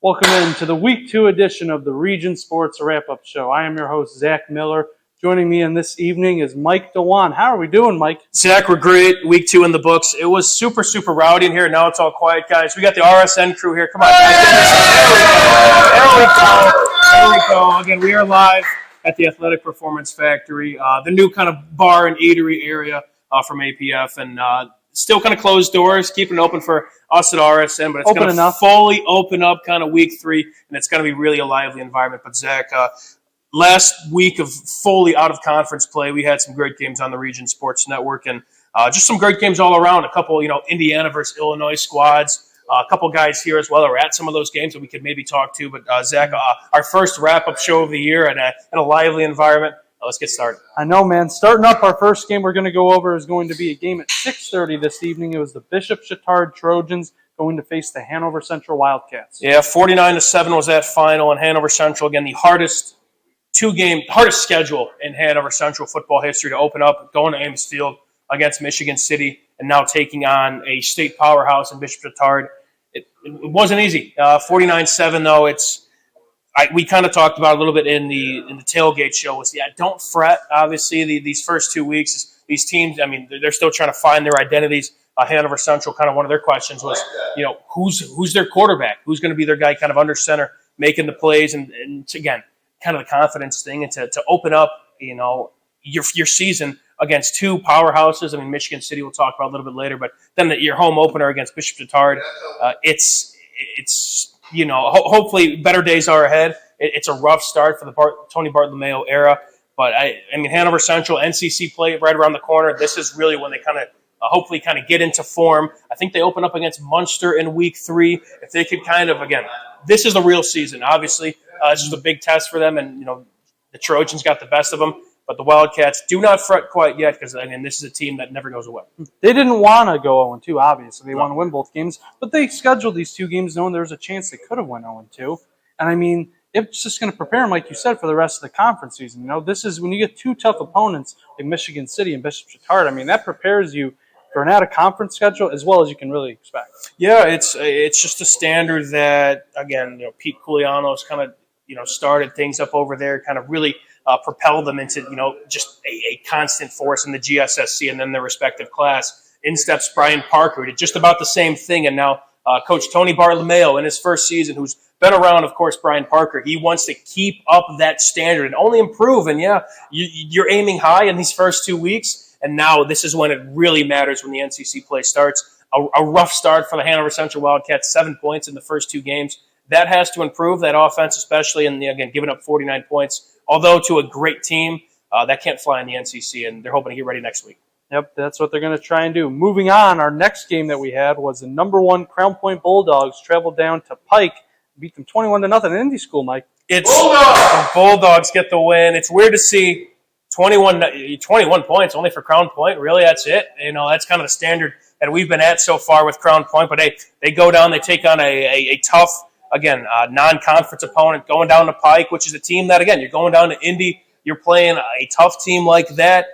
Welcome in to the Week 2 edition of the Region Sports Wrap-Up Show. I am your host, Zach Miller. Joining me in this evening is Mike DeWan. How are we doing, Mike? Zach, we're great. Week 2 in the books. It was super rowdy in here. Now it's all quiet, guys. We got the RSN crew here. Come on, guys. There we go. Again, we are live at the Athletic Performance Factory, the new kind of bar and eatery area from APF, and still kind of closed doors, keeping it open for us at RSN, but it's going to fully open up kind of week 3, and it's going to be really a lively environment. But Zach, last week of fully out-of-conference play, we had some great games on the Region Sports Network, and just some great games all around. A couple, Indiana versus Illinois squads, a couple guys here as well that were at some of those games that we could maybe talk to. But Zach, our first wrap-up show of the year in a lively environment. Let's get started. I know, man. Starting up, our first game we're going to go over is going to be a game at 6:30 this evening. It was the Bishop Chatard Trojans going to face the Hanover Central Wildcats. Yeah, 49-7 was that final, and Hanover Central, again, the hardest schedule in Hanover Central football history to open up, going to Ames Field against Michigan City, and now taking on a state powerhouse in Bishop Chatard. It wasn't easy. 49-7, though, we kind of talked about a little bit in the tailgate show. Don't fret. Obviously, these first 2 weeks, these teams, they're still trying to find their identities. Hanover Central, kind of one of their questions was, who's their quarterback? Who's going to be their guy kind of under center, making the plays, and again, kind of the confidence thing, and to open up, your season against two powerhouses. Michigan City we'll talk about a little bit later, but then your home opener against Bishop Chatard, it's hopefully better days are ahead. It's a rough start for the Tony Bartolomeo era, but Hanover Central, NCC play right around the corner. This is really when they kind of hopefully get into form. I think they open up against Munster in week 3. If they could this is the real season. Obviously, this is a big test for them, and the Trojans got the best of them. But the Wildcats do not fret quite yet because, this is a team that never goes away. They didn't want to go 0-2, obviously. They want to win both games. But they scheduled these 2 games knowing there was a chance they could have went 0-2. And, it's just going to prepare them, like you said, for the rest of the conference season. This is when you get 2 tough opponents like Michigan City and Bishop Chatard. That prepares you for an out-of-conference schedule as well as you can really expect. Yeah, it's just a standard that, again, Pete Culiano's kind of, started things up over there, kind of really propel them into, just a constant force in the GSSC and then their respective class. In steps Brian Parker, who did just about the same thing. And now Coach Tony Bartolomeo in his first season, who's been around, of course, Brian Parker. He wants to keep up that standard and only improve. And, you're aiming high in these first 2 weeks. And now this is when it really matters when the NCC play starts. A rough start for the Hanover Central Wildcats, 7 points in the first 2 games. That has to improve, that offense especially, and again, giving up 49 points. Although to a great team, that can't fly in the NCC, and they're hoping to get ready next week. Yep, that's what they're going to try and do. Moving on, our next game that we had was the number 1 Crown Point Bulldogs traveled down to Pike, beat them 21-0 in Indy School, Mike. The Bulldogs get the win. It's weird to see 21 points only for Crown Point. Really, that's it. That's kind of the standard that we've been at so far with Crown Point. But they go down, they take on a tough, again, non-conference opponent, going down to Pike, which is a team that, again, you're going down to Indy, you're playing a tough team like that.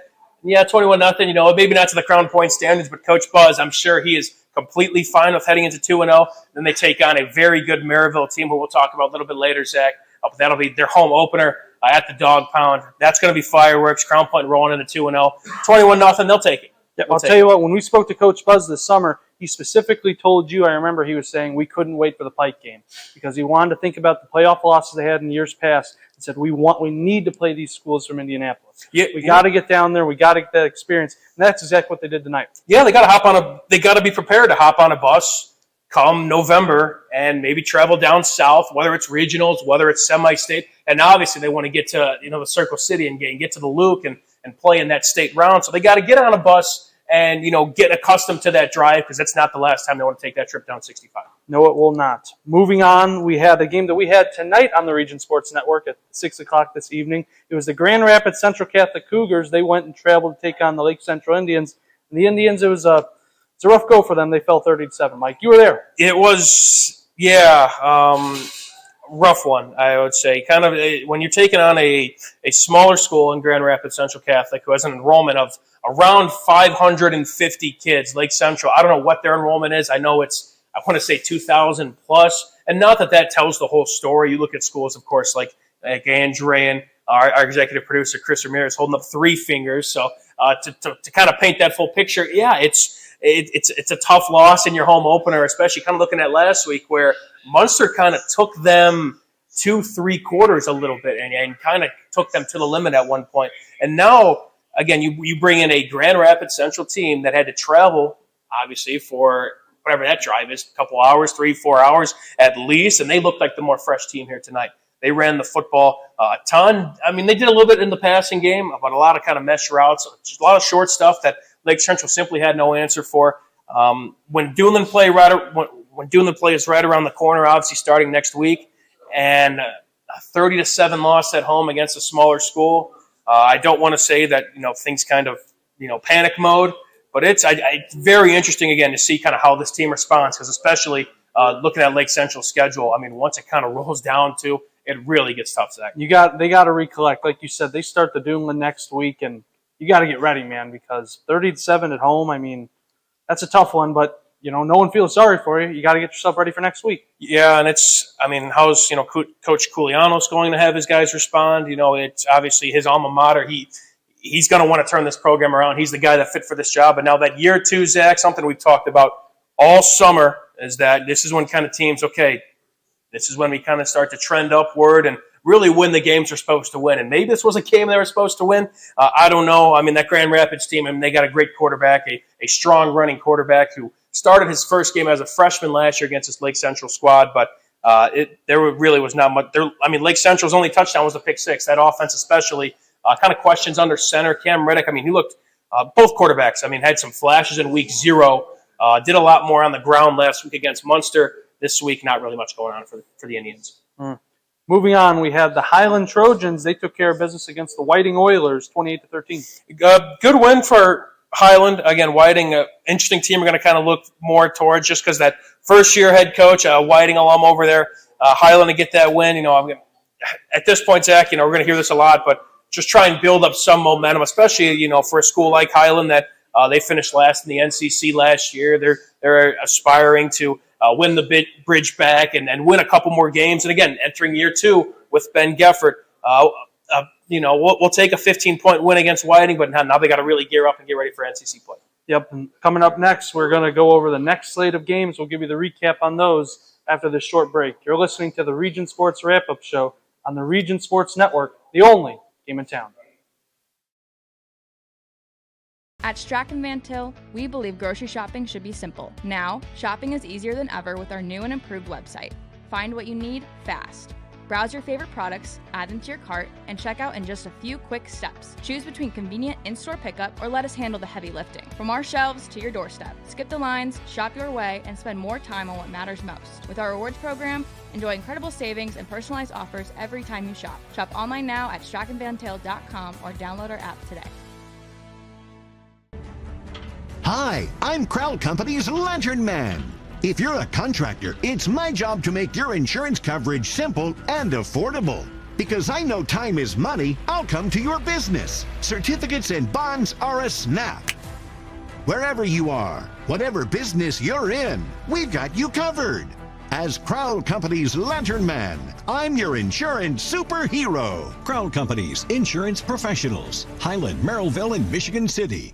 Yeah, 21-0, maybe not to the Crown Point standards, but Coach Buzz, I'm sure he is completely fine with heading into 2-0. Then they take on a very good Maryville team, who we'll talk about a little bit later, Zach. But that'll be their home opener at the Dog Pound. That's going to be fireworks. Crown Point rolling into 2-0. 21-0, they'll take it. Yep, I'll tell you what, when we spoke to Coach Buzz this summer, he specifically told you, I remember he was saying we couldn't wait for the Pike game because he wanted to think about the playoff losses they had in years past and said we need to play these schools from Indianapolis. We got to get down there. We got to get that experience, and that's exactly what they did tonight. Yeah, they got to be prepared to hop on a bus come November and maybe travel down south, whether it's regionals, whether it's semi-state, and obviously they want to get to the Circle City and get to the Luke and play in that state round. So they got to get on a bus and, get accustomed to that drive because that's not the last time they want to take that trip down 65. No, it will not. Moving on, we had the game that we had tonight on the Region Sports Network at 6 o'clock this evening. It was the Grand Rapids Central Catholic Cougars. They went and traveled to take on the Lake Central Indians. And the Indians, it's a rough go for them. They fell 30-7. Mike, you were there. It was, rough one, I would say. Kind of when you're taking on a smaller school in Grand Rapids Central Catholic who has an enrollment of around 550 kids, Lake Central. I don't know what their enrollment is. I know it's I want to say 2,000 plus. And not that that tells the whole story. You look at schools, of course, like Andre and our executive producer, Chris Ramirez, holding up 3 fingers. So to kind of paint that full picture, yeah, it's a tough loss in your home opener, especially kind of looking at last week where Munster kind of took them 2-3 quarters a little bit and kind of took them to the limit at one point. And now, again, you bring in a Grand Rapids Central team that had to travel, obviously, for whatever that drive is, a couple hours, 3-4 hours at least, and they looked like the more fresh team here tonight. They ran the football a ton. I mean, they did a little bit in the passing game, but a lot of kind of mesh routes, just a lot of short stuff that Lake Central simply had no answer for. When Doolin play when Doolin play is right around the corner, obviously starting next week, and a 30-7 loss at home against a smaller school. I don't want to say that things kind of panic mode, but it's very interesting again to see kind of how this team responds, because especially looking at Lake Central's schedule, I mean, once it kind of rolls down to, it really gets tough, Zach. They got to recollect, like you said. They start the Doomland next week, and you got to get ready, man, because 30-7 at home. I mean, that's a tough one, but no one feels sorry for you. You got to get yourself ready for next week. Yeah, and how's Coach Koulianos going to have his guys respond? It's obviously his alma mater. He's going to want to turn this program around. He's the guy that fit for this job. And now that year 2, Zach, something we've talked about all summer is that this is when kind of teams, okay, this is when we kind of start to trend upward and really win the games they're supposed to win. And maybe this was a game they were supposed to win. I don't know. I mean, that Grand Rapids team, they got a great quarterback, a strong running quarterback who started his first game as a freshman last year against this Lake Central squad, but there really was not much. Lake Central's only touchdown was a pick 6. That offense especially, kind of questions under center. Cam Reddick, he looked, both quarterbacks, had some flashes in week 0, did a lot more on the ground last week against Munster. This week, not really much going on for the Indians. Moving on, we have the Highland Trojans. They took care of business against the Whiting Oilers, 28-13. Good win for Highland. Again, Whiting, interesting team we're going to kind of look more towards just because that first-year head coach, Whiting alum over there, Highland to get that win. At this point, Zach, we're going to hear this a lot, but just try and build up some momentum, especially, for a school like Highland that they finished last in the NCC last year. They're aspiring to win the bridge back and win a couple more games. And again, entering year 2 with Ben Geffert, we'll take a 15-point win against Whiting, but now they got to really gear up and get ready for NCC play. Yep. And coming up next, we're going to go over the next slate of games. We'll give you the recap on those after this short break. You're listening to the Region Sports Wrap-Up Show on the Region Sports Network, the only game in town. At Strachan Van Til, we believe grocery shopping should be simple. Now, shopping is easier than ever with our new and improved website. Find what you need fast. Browse your favorite products, add them to your cart, and check out in just a few quick steps. Choose between convenient in-store pickup or let us handle the heavy lifting. From our shelves to your doorstep. Skip the lines, shop your way, and spend more time on what matters most. With our rewards program, enjoy incredible savings and personalized offers every time you shop. Shop online now at strachanvantil.com or download our app today. Hi, I'm Crowell Company's Lantern Man. If you're a contractor, it's my job to make your insurance coverage simple and affordable. Because I know time is money, I'll come to your business. Certificates and bonds are a snap. Wherever you are, whatever business you're in, we've got you covered. As Crowell Company's Lantern Man, I'm your insurance superhero. Crowell Company's insurance professionals. Highland, Merrillville, and Michigan City.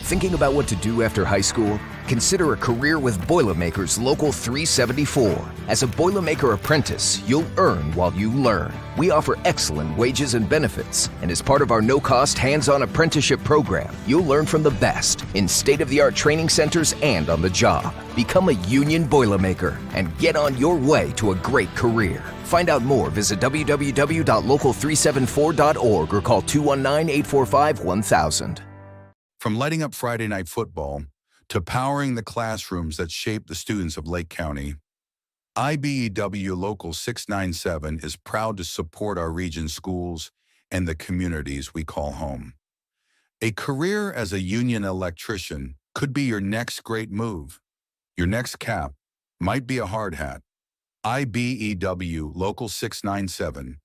Thinking about what to do after high school? Consider a career with Boilermakers Local 374. As a Boilermaker apprentice, you'll earn while you learn. We offer excellent wages and benefits, and as part of our no-cost hands-on apprenticeship program, you'll learn from the best in state-of-the-art training centers and on the job. Become a union Boilermaker and get on your way to a great career. Find out more, visit www.local374.org or call 219-845-1000. From lighting up Friday Night Football to powering the classrooms that shape the students of Lake County, IBEW Local 697 is proud to support our region's schools and the communities we call home. A career as a union electrician could be your next great move. Your next cap might be a hard hat. IBEW Local 697,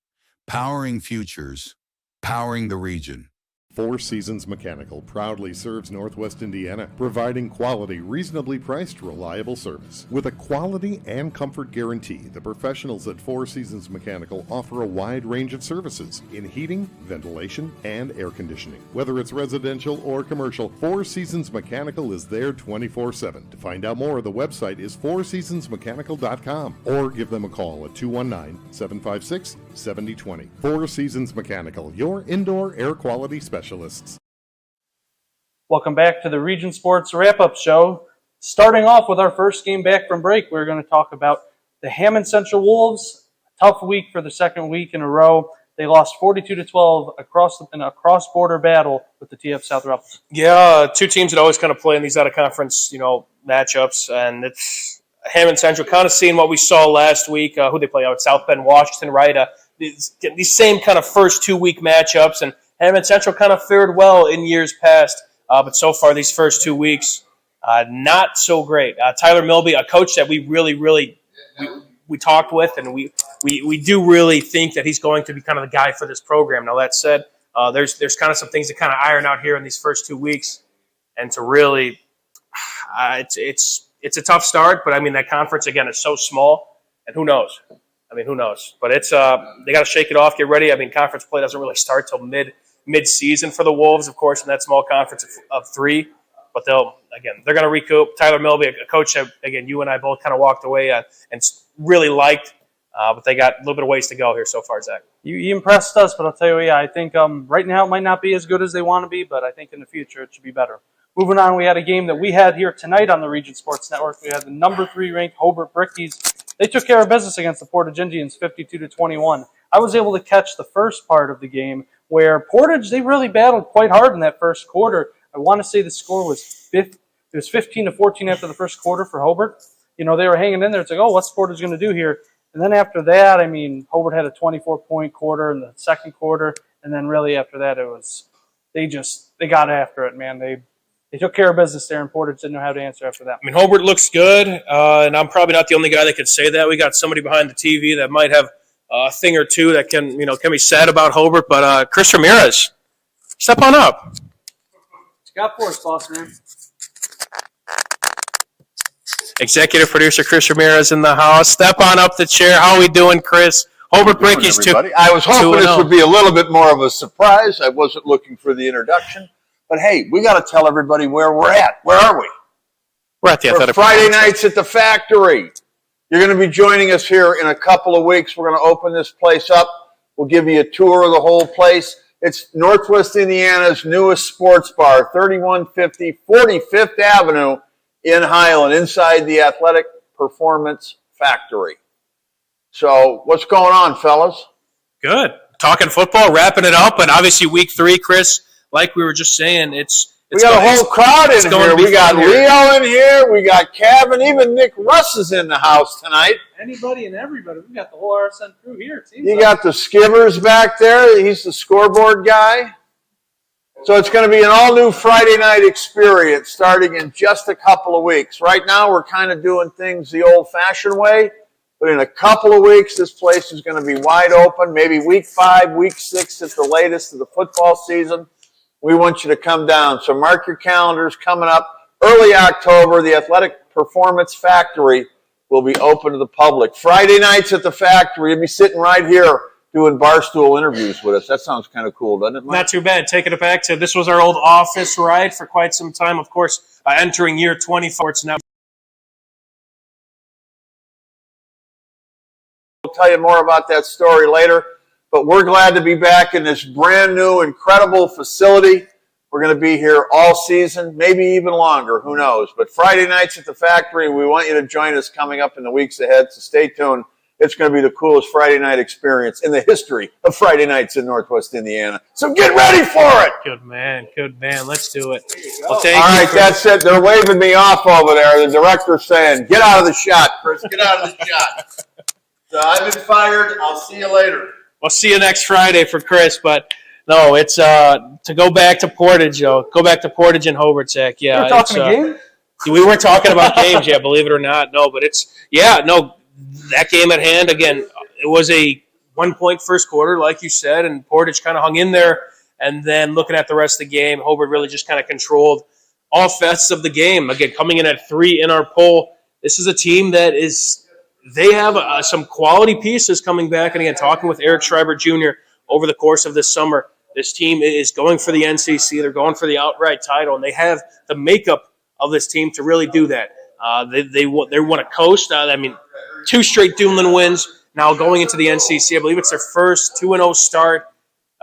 powering futures, powering the region. Four Seasons Mechanical proudly serves Northwest Indiana, providing quality, reasonably priced, reliable service. With a quality and comfort guarantee, the professionals at Four Seasons Mechanical offer a wide range of services in heating, ventilation, and air conditioning. Whether it's residential or commercial, Four Seasons Mechanical is there 24/7. To find out more, the website is fourseasonsmechanical.com or give them a call at 219-756-7020. Four Seasons Mechanical, your indoor air quality specialist. Welcome back to the Region Sports Wrap-Up Show. Starting off with our first game back from break, we're going to talk about the Hammond Central Wolves. Tough week for the second week in a row. They lost 42-12 in a cross-border battle with the TF South Rebels. Yeah, two teams that always kind of play in these out-of-conference, matchups, and it's Hammond Central kind of seeing what we saw last week. Who they play out? South Bend, Washington, right? These same kind of first 2-week matchups, and Hammond Central kind of fared well in years past, but so far these first 2 weeks, not so great. Tyler Milby, a coach that we really we talked with, and we do really think that he's going to be kind of the guy for this program. Now that said, there's kind of some things to kind of iron out here in these first 2 weeks, and to really, it's a tough start. But I mean that conference again is so small, and who knows? Who knows? But it's they got to shake it off, get ready. Conference play doesn't really start till mid-season for the Wolves, of course, in that small conference of 3. But they're going to recoup. Tyler Milby, a coach that, again, you and I both kind of walked away and really liked, but they got a little bit of ways to go here so far, Zach. You impressed us, but I'll tell you, I think right now it might not be as good as they want to be, but I think in the future it should be better. Moving on, we had a game that we had here tonight on the Region Sports Network. We had the number 3 ranked Hobart Brickies. They took care of business against the Portage Indians 52-21. I was able to catch the first part of the game where Portage, they really battled quite hard in that first quarter. I want to say the score was 15-14 after the first quarter for Hobart. They were hanging in there. It's like, what's Portage going to do here? And then after that, Hobart had a 24-point quarter in the second quarter, and then really after that, it was they got after it, man. They took care of business there, and Portage didn't know how to answer after that. Hobart looks good, and I'm probably not the only guy that could say that. We got somebody behind the TV that might have a thing or two that can be said about Hobart. But Chris Ramirez, step on up. What you got for us, boss man? Executive producer Chris Ramirez in the house. Step on up the chair. How are we doing, Chris? Hobart Brickies too. I was hoping this would be a little bit more of a surprise. I wasn't looking for the introduction. But hey, we got to tell everybody where we're at. Where are we? We're at the Athletic Friday nights at the Factory. You're going to be joining us here in a couple of weeks. We're going to open this place up. We'll give you a tour of the whole place. It's Northwest Indiana's newest sports bar, 3150 45th Avenue in Highland, inside the Athletic Performance Factory. So what's going on, fellas? Good. Talking football, wrapping it up, and obviously week 3, Chris, like we were just saying, we got a whole crowd in here. We got Leo in here. We got Kevin. Even Nick Russ is in the house tonight. Anybody and everybody. We got the whole RSN crew here. You got the Skivers back there. He's the scoreboard guy. So it's going to be an all-new Friday night experience starting in just a couple of weeks. Right now we're kind of doing things the old-fashioned way, but in a couple of weeks this place is going to be wide open, maybe week 5, week 6 at the latest of the football season. We want you to come down. So mark your calendars coming up. Early October, the Athletic Performance Factory will be open to the public. Friday nights at the Factory, you'll be sitting right here doing barstool interviews with us. That sounds kind of cool, doesn't it, Mike? Not too bad. Taking it back to this was our old office, right, for quite some time. Of course, entering year 24. It's now. We'll tell you more about that story later. But we're glad to be back in this brand new, incredible facility. We're going to be here all season, maybe even longer. Who knows? But Friday nights at the Factory, we want you to join us coming up in the weeks ahead. So stay tuned. It's going to be the coolest Friday night experience in the history of Friday nights in Northwest Indiana. So get ready for it. Good man. Good man. Let's do it. Well, all right, that's it. They're waving me off over there. The director's saying, get out of the shot, Chris. Get out of the shot. So I've been fired. I'll see you later. We'll see you next Friday for Chris, but no, it's to go back to Portage, though. Go back to Portage and Hobart, Zach. Yeah, we're talking a game? We weren't talking about games yet, believe it or not. No, but that game at hand, again, it was a 1-point first quarter, like you said, and Portage kind of hung in there And then looking at the rest of the game, Hobart really just kind of controlled all facets of the game. Again, coming in at 3 in our poll, this is a team that they have some quality pieces coming back. And again, talking with Eric Schreiber Jr. over the course of this summer, this team is going for the NCC. They're going for the outright title, and they have the makeup of this team to really do that. They want to coast. 2 straight Duneland wins. Now going into the NCC, I believe it's their first 2-0 start.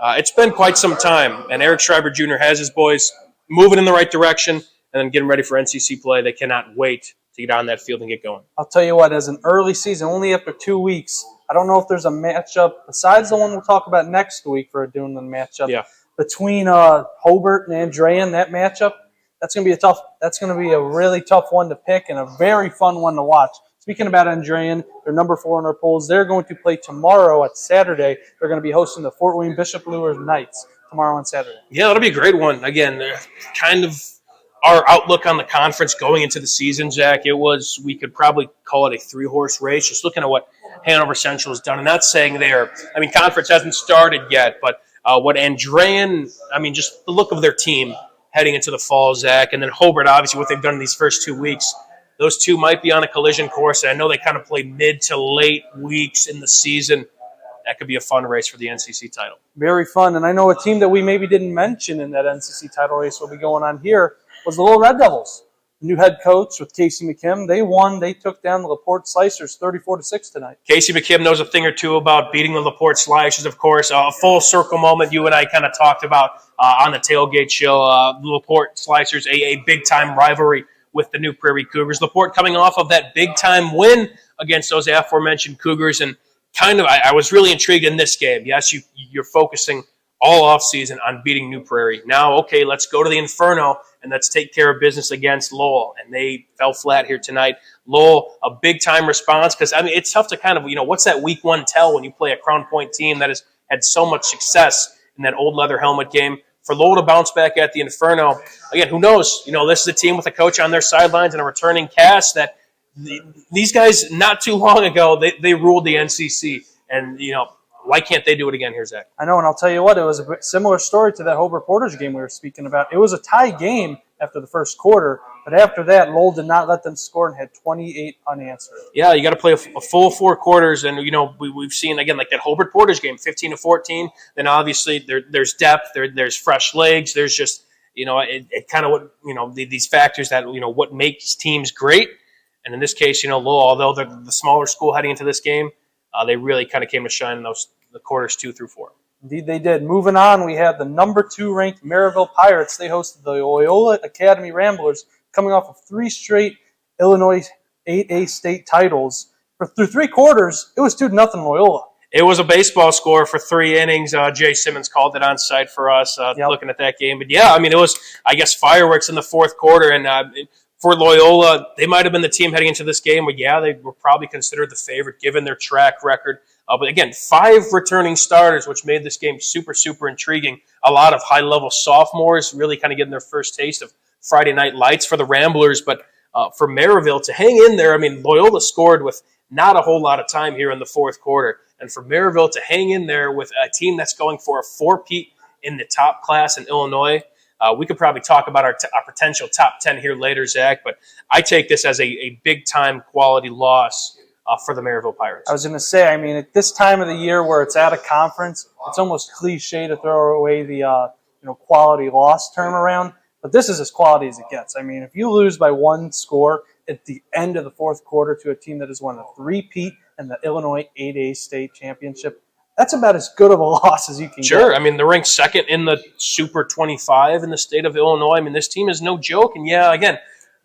It's been quite some time, and Eric Schreiber Jr. has his boys moving in the right direction and then getting ready for NCC play. They cannot wait to get on that field and get going. I'll tell you what, as an early season, only after 2 weeks, I don't know if there's a matchup besides the one we'll talk about next week for a Duneland matchup between Hobart and Andrean. That matchup, that's going to be a really tough one to pick and a very fun one to watch. Speaking about Andrean, they're number 4 in our polls. They're going to play tomorrow at Saturday. They're going to be hosting the Fort William Bishop Luers Knights tomorrow on Saturday. Yeah, that'll be a great one. Again, kind of our outlook on the conference going into the season, Zach, we could probably call it a 3-horse race, just looking at what Hanover Central has done. And not saying conference hasn't started yet, but what Andrean, just the look of their team heading into the fall, Zach, and then Hobart, obviously, what they've done in these first 2 weeks. Those two might be on a collision course, and I know they kind of play mid to late weeks in the season. That could be a fun race for the NCC title. Very fun, and I know a team that we maybe didn't mention in that NCC title race will be going on here was the Little Red Devils. New head coach with Casey McKim. They won. They took down the LaPorte Slicers 34-6 tonight. Casey McKim knows a thing or two about beating the LaPorte Slicers, of course. A full circle moment you and I kind of talked about on the tailgate show. The LaPorte Slicers, a big-time rivalry with the New Prairie Cougars. LaPorte coming off of that big-time win against those aforementioned Cougars. And kind of, I was really intrigued in this game. Yes, you're focusing all offseason on beating New Prairie. Now, okay, let's go to the Inferno and let's take care of business against Lowell. And they fell flat here tonight. Lowell, a big-time response because, it's tough to kind of, what's that week 1 tell when you play a Crown Point team that has had so much success in that old leather helmet game. For Lowell to bounce back at the Inferno, again, who knows? This is a team with a coach on their sidelines and a returning cast that these guys, not too long ago, they ruled the NCC. And, why can't they do it again here, Zach? I know, and I'll tell you what, it was a similar story to that Hobart Portage game we were speaking about. It was a tie game after the first quarter, but after that, Lowell did not let them score and had 28 unanswered. Yeah, you got to play a full 4 quarters, and we've seen again like that Hobart Portage game, 15-14. Then obviously there's depth, there's fresh legs, there's just it kind of what these factors that what makes teams great. And in this case, Lowell, although they're the smaller school heading into this game, they really kind of came to shine in the quarters 2 through 4. Indeed, they did. Moving on, we have the number 2 ranked Maryville Pirates. They hosted the Loyola Academy Ramblers, coming off of 3 straight Illinois 8A state titles. Through 3 quarters, it was 2-0 Loyola. It was a baseball score for 3 innings. Jay Simmons called it on site for us looking at that game. But yeah, it was, I guess, fireworks in the 4th quarter. And for Loyola, they might have been the team heading into this game. But yeah, they were probably considered the favorite given their track record. But again, 5 returning starters, which made this game super, super intriguing. A lot of high-level sophomores really kind of getting their first taste of Friday night lights for the Ramblers. But for Maryville to hang in there, Loyola scored with not a whole lot of time here in the 4th quarter. And for Maryville to hang in there with a team that's going for a 4-peat in the top class in Illinois, we could probably talk about our potential top 10 here later, Zach. But I take this as a big-time quality loss for the Maryville Pirates. I was going to say, at this time of the year where it's at a conference, it's almost cliche to throw away the quality loss term around, but this is as quality as it gets. If you lose by 1 score at the end of the 4th quarter to a team that has won a 3-peat in the Illinois 8A state championship, that's about as good of a loss as you can get. Sure. They're ranked 2nd in the Super 25 in the state of Illinois. This team is no joke. And yeah, again,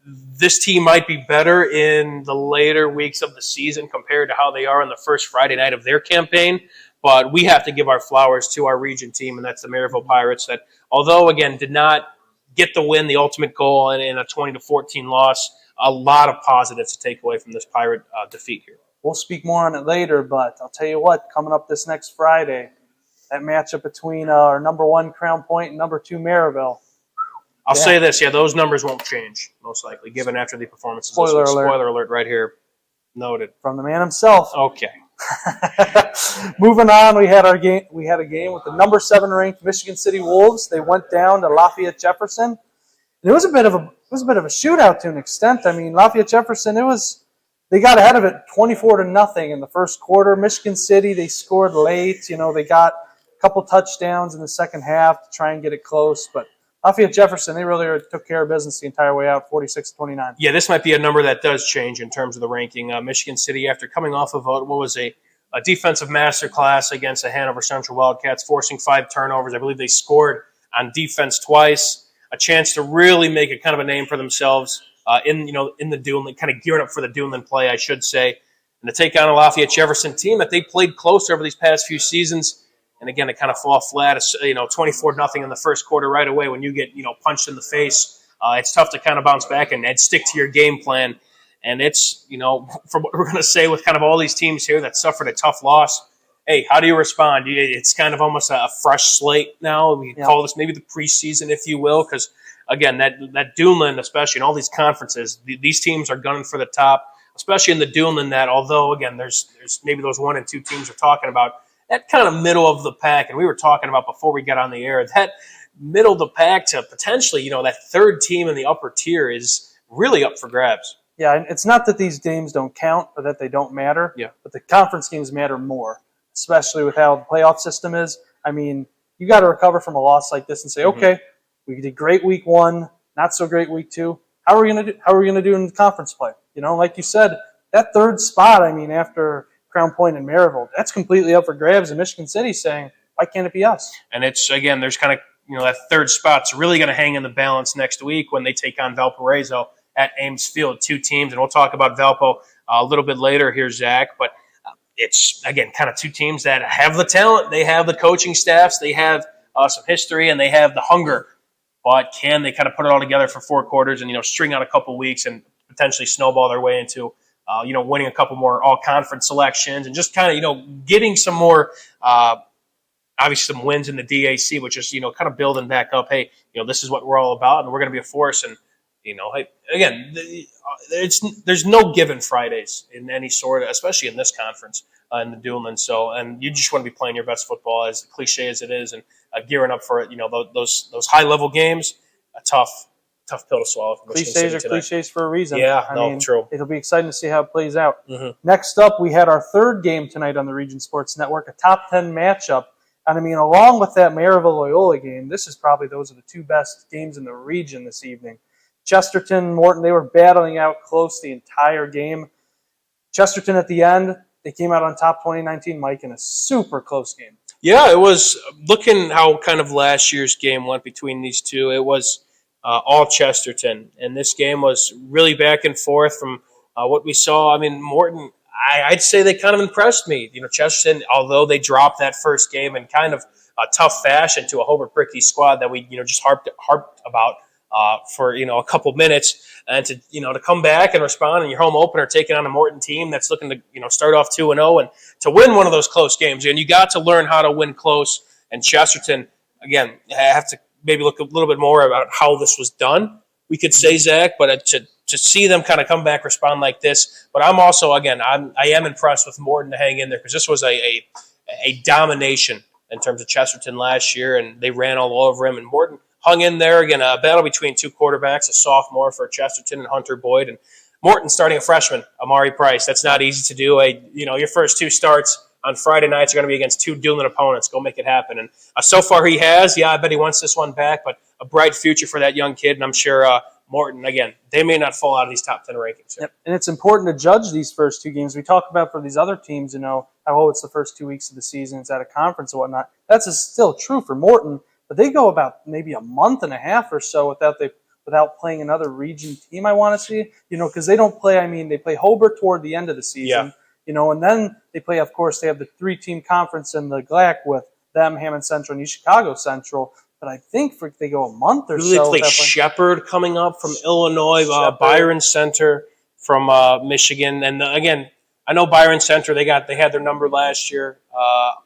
this team might be better in the later weeks of the season compared to how they are on the first Friday night of their campaign. But we have to give our flowers to our region team, and that's the Maryville Pirates that, although, again, did not get the win, the ultimate goal, in a 20-14 loss, a lot of positives to take away from this Pirate defeat here. We'll speak more on it later, but I'll tell you what, coming up this next Friday, that matchup between our number 1 Crown Point and number 2 Maryville. I'll say this, those numbers won't change, most likely, given after the performances. Spoiler alert. Spoiler alert right here. Noted. From the man himself. Okay. Moving on, we had a game with the number 7 ranked Michigan City Wolves. They went down to Lafayette Jefferson. And it was a bit of a shootout to an extent. I mean, Lafayette Jefferson, they got ahead of it 24-0 in the first quarter. Michigan City, they scored late. They got a couple touchdowns in the second half to try and get it close, but Lafayette Jefferson, they really took care of business the entire way out, 46-29. Yeah, this might be a number that does change in terms of the ranking. Michigan City, after coming off of what was a defensive masterclass against the Hanover Central Wildcats, forcing 5 turnovers. I believe they scored on defense twice. A chance to really make a kind of a name for themselves in the Duneland, kind of gearing up for the Duneland play, I should say, and to take on a Lafayette Jefferson team that they played close over these past few seasons. And again, to kind of fall flat, 24-0 in the first quarter right away when you get, punched in the face. It's tough to kind of bounce back and stick to your game plan. And it's, from what we're going to say with kind of all these teams here that suffered a tough loss, hey, how do you respond? It's kind of almost a fresh slate now. We call this maybe the preseason, if you will, because, again, that Duneland, especially in all these conferences, these teams are gunning for the top, especially in the Duneland that, although, again, there's maybe those 1 and 2 teams we're talking about, that kind of middle of the pack, and we were talking about before we got on the air, that middle of the pack to potentially, that 3rd team in the upper tier is really up for grabs. Yeah, and it's not that these games don't count or that they don't matter, but the conference games matter more, especially with how the playoff system is. I mean, you got to recover from a loss like this and say, okay, we did great week 1, not so great week 2. How are we going to do in the conference play? Like you said, that 3rd spot, I mean, after Crown Point and Maryville, that's completely up for grabs, and Michigan City saying, why can't it be us? And it's, again, there's kind of, that 3rd spot's really going to hang in the balance next week when they take on Valparaiso at Ames Field, 2 teams. And we'll talk about Valpo a little bit later here, Zach. But it's, again, kind of 2 teams that have the talent. They have the coaching staffs. They have some history, and they have the hunger. But can they kind of put it all together for 4 quarters and, string out a couple weeks and potentially snowball their way into winning a couple more all-conference selections and just kind of, getting some more, obviously some wins in the DAC, which is, kind of building back up. Hey, this is what we're all about, and we're going to be a force. And, again, there's no given Fridays in any sort of, especially in this conference in the Duneland. So, and you just want to be playing your best football, as cliche as it is, and gearing up for it. Those high-level games, a tough pill to swallow. Cliches are cliches for a reason. Yeah, I mean, true. It'll be exciting to see how it plays out. Next up, we had our 3rd game tonight on the Region Sports Network, a top 10 matchup. And I mean, along with that Maryville-Loyola game, those are the 2 best games in the region this evening. Chesterton, Morton, they were battling out close the entire game. Chesterton at the end, they came out on top 2019, Mike, in a super close game. Yeah, it was, looking how kind of last year's game went between these 2, it was all Chesterton. And this game was really back and forth from what we saw. I mean, Morton, I'd say they kind of impressed me. Chesterton, although they dropped that first game in kind of a tough fashion to a Hobart Bricky squad that we just harped about for a couple minutes, and to come back and respond in your home opener, taking on a Morton team that's looking to start off 2-0 and to win one of those close games. And you got to learn how to win close. And Chesterton, again, have to maybe look a little bit more about how this was done, we could say, Zach, but to see them kind of come back, respond like this. But I'm also, again, I am impressed with Morton to hang in there, because this was a domination in terms of Chesterton last year, and they ran all over him. And Morton hung in there. Again, a battle between 2 quarterbacks, a sophomore for Chesterton and Hunter Boyd, and Morton starting a freshman, Amari Price. That's not easy to do. Your first 2 starts on Friday nights are going to be against 2 Duneland opponents. Go make it happen. And so far he has. Yeah, I bet he wants this one back, but a bright future for that young kid. And I'm sure Morton, again, they may not fall out of these top 10 rankings. Yep. And it's important to judge these first 2 games. We talk about for these other teams, how it's the first 2 weeks of the season, it's at a conference and whatnot. That's still true for Morton, but they go about maybe a month and a half or so without playing another region team, I want to see, because they don't play, they play Hobart toward the end of the season. And then they play, of course, they have the 3-team conference in the GLAC with them, Hammond Central, and East Chicago Central. But I think they go a month or so. They play Shepherd coming up from Illinois, Byron Center from Michigan. And again, I know Byron Center, they had their number last year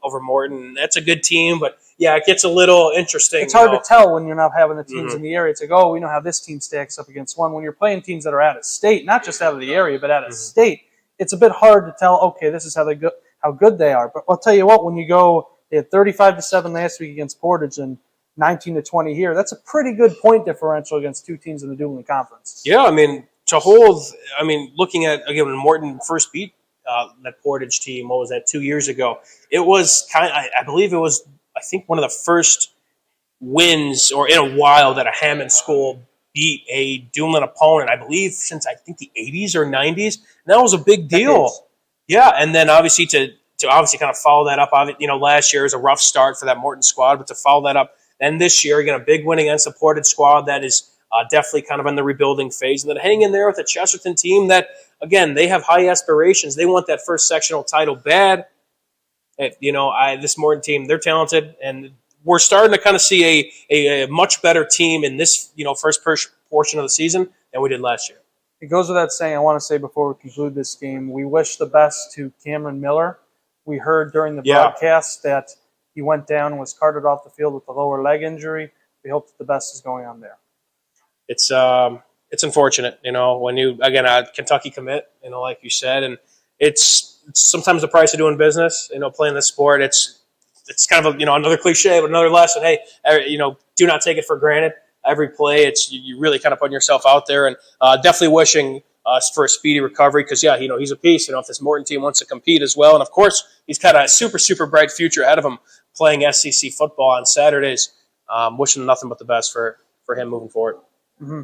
over Morton. That's a good team, but yeah, it gets a little interesting. It's hard to tell when you're not having the teams in the area. It's like, we know how this team stacks up against one. When you're playing teams that are out of state, not just out of the area, but out of state, it's a bit hard to tell, okay, this is how they go. how good they are. But I'll tell you what, when you go, they had 35-7 last week against Portage and 19-20 here. That's a pretty good point differential against two teams in the Dublin Conference. Yeah, I mean, to hold, I mean, looking at, again, when Morton first beat that Portage team, what was that, 2 years ago, it was I believe it was, I think, one of the first wins or in a while that a Hammond school beat a Dublin opponent, I believe, since I think the 80s or 90s. And that was a big deal. Yeah, and then obviously to obviously kind of follow that up, last year was a rough start for that Morton squad, but to follow that up, then this year, again, a big win against a Portage squad that is definitely kind of in the rebuilding phase. And then hang in there with a Chesterton team that, again, they have high aspirations. They want that first sectional title bad. This Morton team, they're talented, and we're starting to kind of see a much better team in this, first portion of the season than we did last year. It goes without saying, I want to say before we conclude this game, we wish the best to Cameron Miller. We heard during the broadcast that he went down and was carted off the field with a lower leg injury. We hope that the best is going on there. It's unfortunate, when you, again, a Kentucky commit, like you said, and it's sometimes the price of doing business, playing this sport. It's kind of another cliche, but another lesson. Hey, do not take it for granted. Every play, you really kind of putting yourself out there, and definitely wishing for a speedy recovery because, he's a piece. If this Morton team wants to compete as well, and of course, he's got a super, super bright future ahead of him playing SEC football on Saturdays. Wishing nothing but the best for him moving forward. Mm-hmm.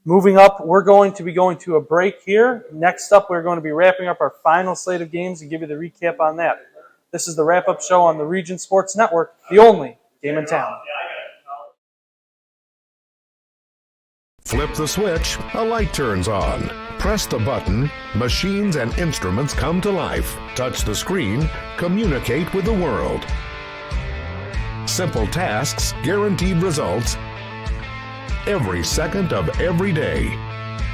Moving up, we're going to be going to a break here. Next up, we're going to be wrapping up our final slate of games and give you the recap on that. This is the wrap-up show on the Region Sports Network, the only game in town. Flip the switch, a light turns on. Press the button, machines and instruments come to life. Touch the screen, communicate with the world. Simple tasks, guaranteed results, every second of every day.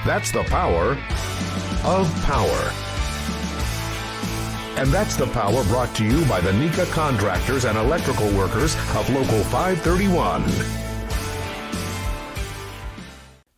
That's the power of power. And that's the power brought to you by the Nika Contractors and Electrical Workers of Local 531.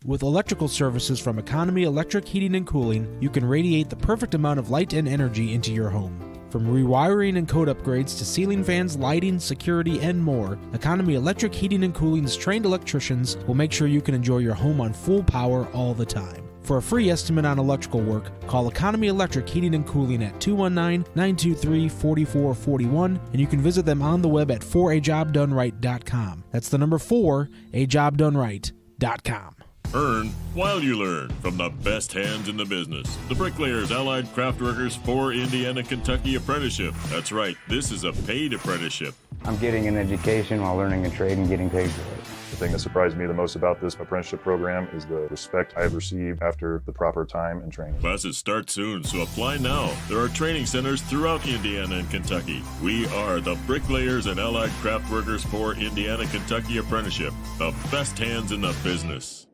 With electrical services from Economy Electric Heating and Cooling, you can radiate the perfect amount of light and energy into your home. From rewiring and code upgrades to ceiling fans, lighting, security, and more, Economy Electric Heating and Cooling's trained electricians will make sure you can enjoy your home on full power all the time. For a free estimate on electrical work, call Economy Electric Heating and Cooling at 219-923-4441, and you can visit them on the web at 4ajobdoneright.com. That's the number 4ajobdoneright.com. Earn while you learn from the best hands in the business. The Bricklayers Allied Craft Workers for Indiana Kentucky Apprenticeship. That's right, this is a paid apprenticeship. I'm getting an education while learning a trade and getting paid for it. The thing that surprised me the most about this apprenticeship program is the respect I have received after the proper time and training. Classes start soon, so apply now. There are training centers throughout Indiana and Kentucky. We are the Bricklayers and Allied Craft Workers for Indiana Kentucky Apprenticeship. The best hands in the business.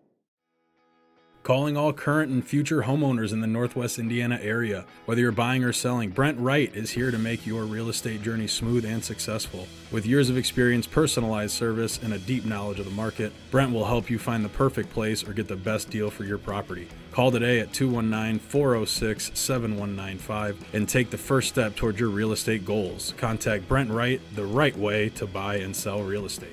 Calling all current and future homeowners in the Northwest Indiana area. Whether you're buying or selling, Brent Wright is here to make your real estate journey smooth and successful. With years of experience, personalized service, and a deep knowledge of the market, Brent will help you find the perfect place or get the best deal for your property. Call today at 219-406-7195 and take the first step toward your real estate goals. Contact Brent Wright, the right way to buy and sell real estate.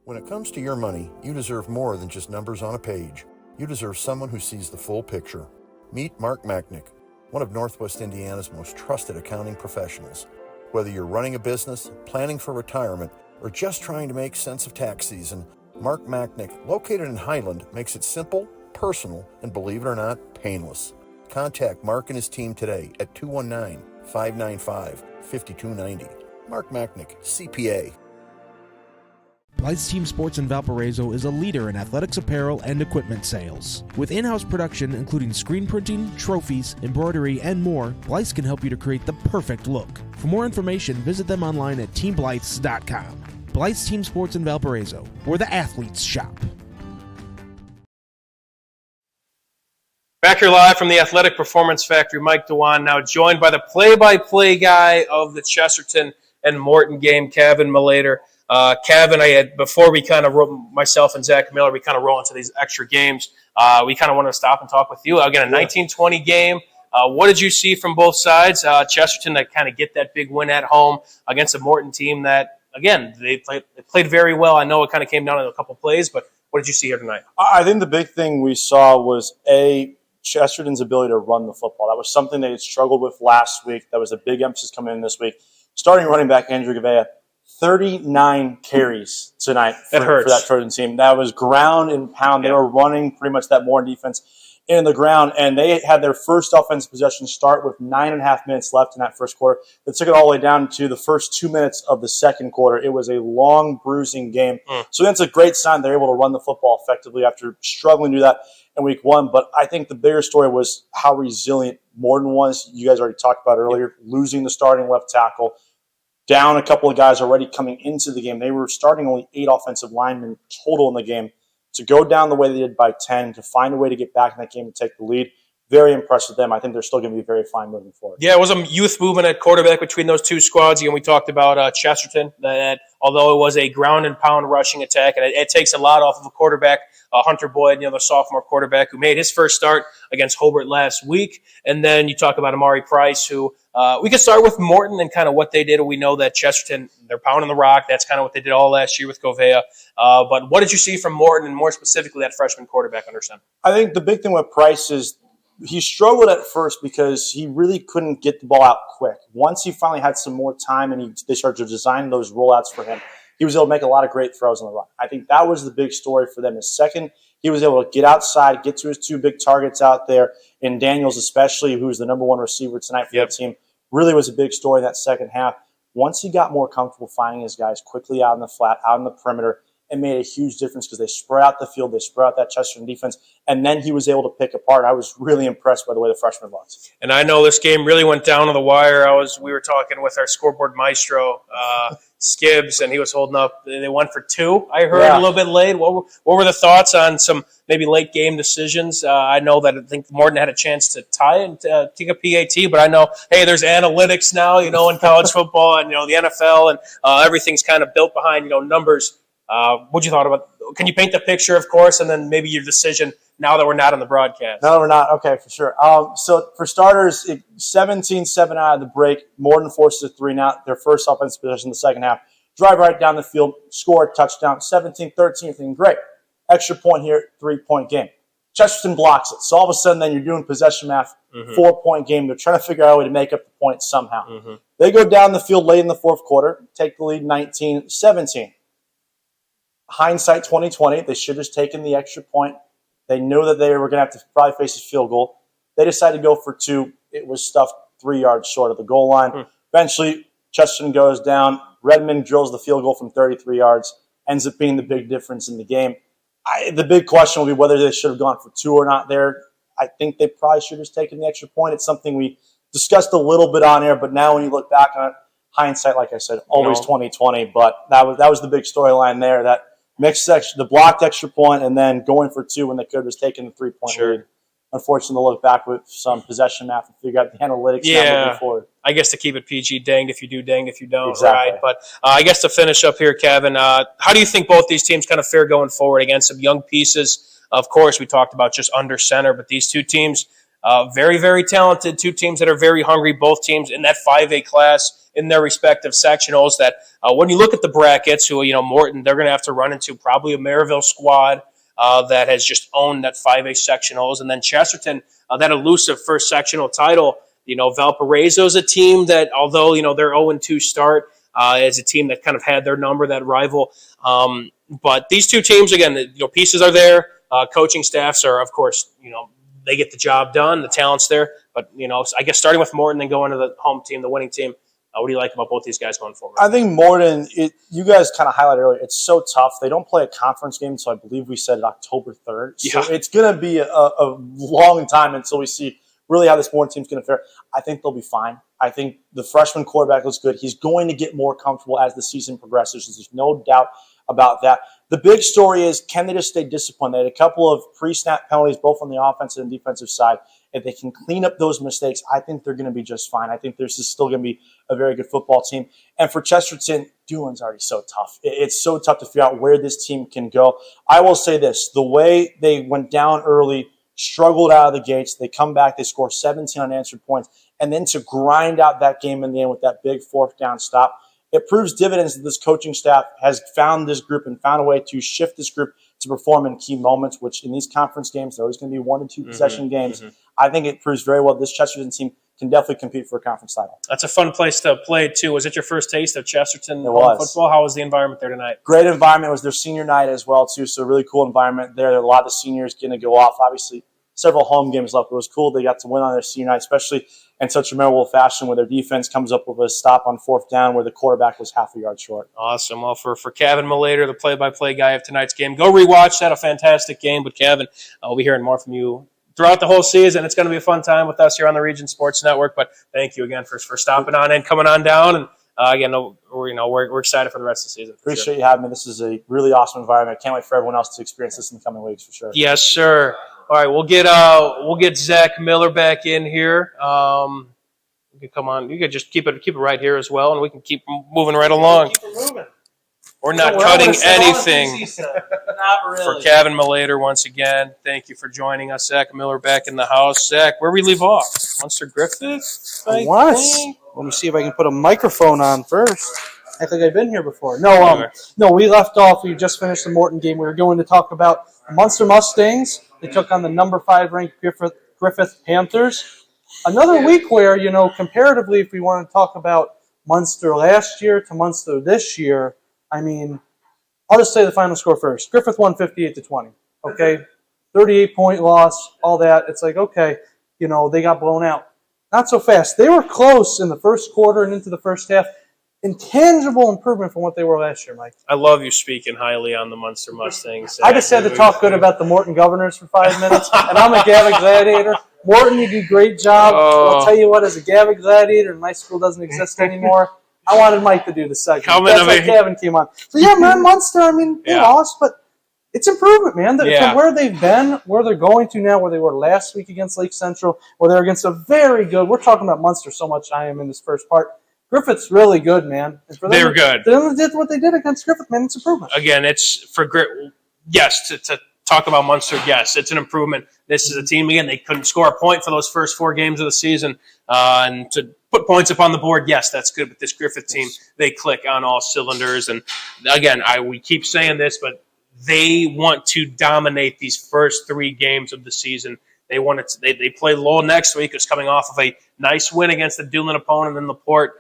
When it comes to your money, you deserve more than just numbers on a page. You deserve someone who sees the full picture. Meet Mark Machnick, one of Northwest Indiana's most trusted accounting professionals. Whether you're running a business, planning for retirement, or just trying to make sense of tax season, Mark Machnick, located in Highland, makes it simple, personal, and believe it or not, painless. Contact Mark and his team today at 219-595-5290. Mark Machnick, CPA. Blythe's Team Sports in Valparaiso is a leader in athletics apparel and equipment sales. With in-house production including screen printing, trophies, embroidery, and more, Blythe's can help you to create the perfect look. For more information, visit them online at teamblythes.com. Blythe's Team Sports in Valparaiso, where the athletes shop. Back here live from the Athletic Performance Factory, Mike Dewan, now joined by the play-by-play guy of the Chesterton and Morton game, Kevin Malater. Kevin, before we kind of myself and Zach Miller, we kind of roll into these extra games. We kind of wanted to stop and talk with you. Again, a 19-20 game. What did you see from both sides? Chesterton to kind of get that big win at home against a Morton team that, again, they played very well. I know it kind of came down to a couple plays, but what did you see here tonight? I think the big thing we saw was, Chesterton's ability to run the football. That was something they had struggled with last week. That was a big emphasis coming in this week. Starting running back Andrew Gavea, 39 carries tonight for that Trojan team. That was ground and pound. They were running pretty much that Morton defense in the ground, and they had their first offensive possession start with 9.5 minutes left in that first quarter. They took it all the way down to the first 2 minutes of the second quarter. It was a long, bruising game. So that's a great sign they're able to run the football effectively after struggling to do that in week one. But I think the bigger story was how resilient Morton was. You guys already talked about earlier, losing the starting left tackle, down a couple of guys already coming into the game. They were starting only 8 offensive linemen total in the game. To go down the way they did by 10, to find a way to get back in that game and take the lead, very impressed with them. I think they're still going to be very fine moving forward. Yeah, it was a youth movement at quarterback between those two squads. We talked about Chesterton, that although it was a ground and pound rushing attack, and it takes a lot off of a quarterback, Hunter Boyd, the sophomore quarterback who made his first start against Hobart last week. And then you talk about Amari Price, who we could start with Morton and kind of what they did. We know that Chesterton, they're pounding the rock. That's kind of what they did all last year with Govea. But what did you see from Morton, and more specifically that freshman quarterback under center? I think the big thing with Price is he struggled at first because he really couldn't get the ball out quick. Once he finally had some more time and they started to design those rollouts for him, he was able to make a lot of great throws on the run. I think that was the big story for them. His second, he was able to get outside, get to his 2 big targets out there, and Daniels especially, who's the number 1 receiver tonight for that team, really was a big story in that second half. Once he got more comfortable finding his guys quickly out in the flat, out in the perimeter, it made a huge difference because they spread out the field, they spread out that Chesterton defense, and then he was able to pick apart. I was really impressed by the way the freshman was. And I know this game really went down to the wire. We were talking with our scoreboard maestro, Skibbs, and he was holding up. They went for 2, I heard, a little bit late. What were the thoughts on some maybe late game decisions? I know that I think Morton had a chance to tie and take a PAT, but I know, hey, there's analytics now, in college football and, the NFL, and everything's kind of built behind, numbers. What you thought about? Can you paint the picture, of course, and then maybe your decision now that we're not on the broadcast? No, we're not. Okay, for sure. So for starters, 17-7 out of the break. Morton forces a 3 and out. Their first offensive possession in the second half. Drive right down the field, score a touchdown. 17-13, thinking great. Extra point here, 3-point game. Chesterton blocks it. So all of a sudden, then you're doing possession math, 4-point game. They're trying to figure out a way to make up the point somehow. They go down the field late in the fourth quarter, take the lead 19-17. Hindsight 2020, they should have just taken the extra point. They knew that they were going to have to probably face a field goal. They decided to go for 2. It was stuffed 3 yards short of the goal line. Eventually, Chesterton goes down. Redmond drills the field goal from 33 yards. Ends up being the big difference in the game. The big question will be whether they should have gone for 2 or not there. I think they probably should have just taken the extra point. It's something we discussed a little bit on air, but now when you look back on it, hindsight, like I said, always 2020. But that was the big storyline there, that mixed section, the blocked extra point, and then going for 2 when they could have just taken the 3-point lead. Unfortunately, to look back with some possession math and figure out the analytics now moving forward. I guess to keep it PG, danged if you do, danged if you don't. Exactly. Right? But I guess to finish up here, Kevin, how do you think both these teams kind of fare going forward against some young pieces? Of course, we talked about just under center, but these 2 teams, very, very talented, 2 teams that are very hungry, both teams in that 5A class in their respective sectionals, that when you look at the brackets, who, Morton, they're going to have to run into probably a Maryville squad that has just owned that 5A sectionals. And then Chesterton, that elusive first sectional title. Valparaiso's a team that, although, their 0-2 start, is a team that kind of had their number, that rival. But these 2 teams, again, pieces are there. Coaching staffs are, of course, they get the job done. The talent's there. But, I guess starting with Morton and going to the home team, the winning team, what do you like about both these guys going forward? I think Morton, you guys kind of highlighted earlier, it's so tough. They don't play a conference game, so I believe we said October 3rd. So it's going to be a long time until we see really how this Morton team's going to fare. I think they'll be fine. I think the freshman quarterback looks good. He's going to get more comfortable as the season progresses. There's no doubt about that. The big story is, can they just stay disciplined? They had a couple of pre-snap penalties, both on the offensive and defensive side. If they can clean up those mistakes, I think they're going to be just fine. I think this is still going to be a very good football team. And for Chesterton, Doolin's already so tough. It's so tough to figure out where this team can go. I will say this. The way they went down early, struggled out of the gates. They come back, they score 17 unanswered points, and then to grind out that game in the end with that big fourth down stop, it proves dividends that this coaching staff has found this group and found a way to shift this group to perform in key moments, which in these conference games, they're always going to be 1 and 2 possession games. I think it proves very well this Chesterton team can definitely compete for a conference title. That's a fun place to play, too. Was it your first taste of Chesterton football? How was the environment there tonight? Great environment. It was their senior night as well, too, so really cool environment there. A lot of the seniors going to go off. Obviously, several home games left. It was cool. They got to win on their senior night, especially in such a memorable fashion where their defense comes up with a stop on fourth down where the quarterback was half a yard short. Awesome. Well, for Kevin Malater, the play-by-play guy of tonight's game, go rewatch that. A fantastic game. But, Kevin, we'll be hearing more from you throughout the whole season. It's going to be a fun time with us here on the Region Sports Network. But thank you again for stopping on and coming on down. And again, we're excited for the rest of the season. Appreciate you having me. This is a really awesome environment. I can't wait for everyone else to experience this in the coming weeks for sure. Yes, sir. All right, we'll get Zach Miller back in here. You can come on. You could just keep it right here as well, and we can keep moving right along. Keep it moving. We're not cutting anything. Not really. For Kevin Malater, once again, thank you for joining us. Zach Miller back in the house. Zach, where we leave off? Munster Griffith? Let me see if I can put a microphone on first. Act like I've been here before. No, we left off. We just finished the Morton game. We were going to talk about the Munster Mustangs. They took on the number 5 ranked Griffith Panthers. Another week where, comparatively, if we want to talk about Munster last year to Munster this year, I mean, I'll just say the final score first. Griffith won 58-20. Okay, 38-point loss, all that. It's like, okay, they got blown out. Not so fast. They were close in the first quarter and into the first half. Intangible improvement from what they were last year, Mike. I love you speaking highly on the Munster Mustangs. I just had to talk good about the Morton Governors for 5 minutes, and I'm a Gavitt Gladiator. Morton, you do a great job. I'll tell you what, as a Gavitt Gladiator, and my school doesn't exist anymore, I wanted Mike to do the segment. That's why Gavin came on. So, yeah, man, Munster, I mean, they lost, but it's improvement, man. From where they've been, where they're going to now, where they were last week against Lake Central, where they're against a very good, we're talking about Munster so much I am in this first part. Griffith's really good, man. And for them, they were good. For them did what they did against Griffith, man, it's improvement. Again, it's for yes, to talk about Munster, yes, it's an improvement. This is a team, again, they couldn't score a point for those first 4 games of the season. And to put points up on the board, yes, that's good. But this Griffith team, they click on all cylinders. And again, we keep saying this, but they want to dominate these first 3 games of the season. They want it. They play Lowell next week. It's coming off of a nice win against the Doolin opponent in LaPorte.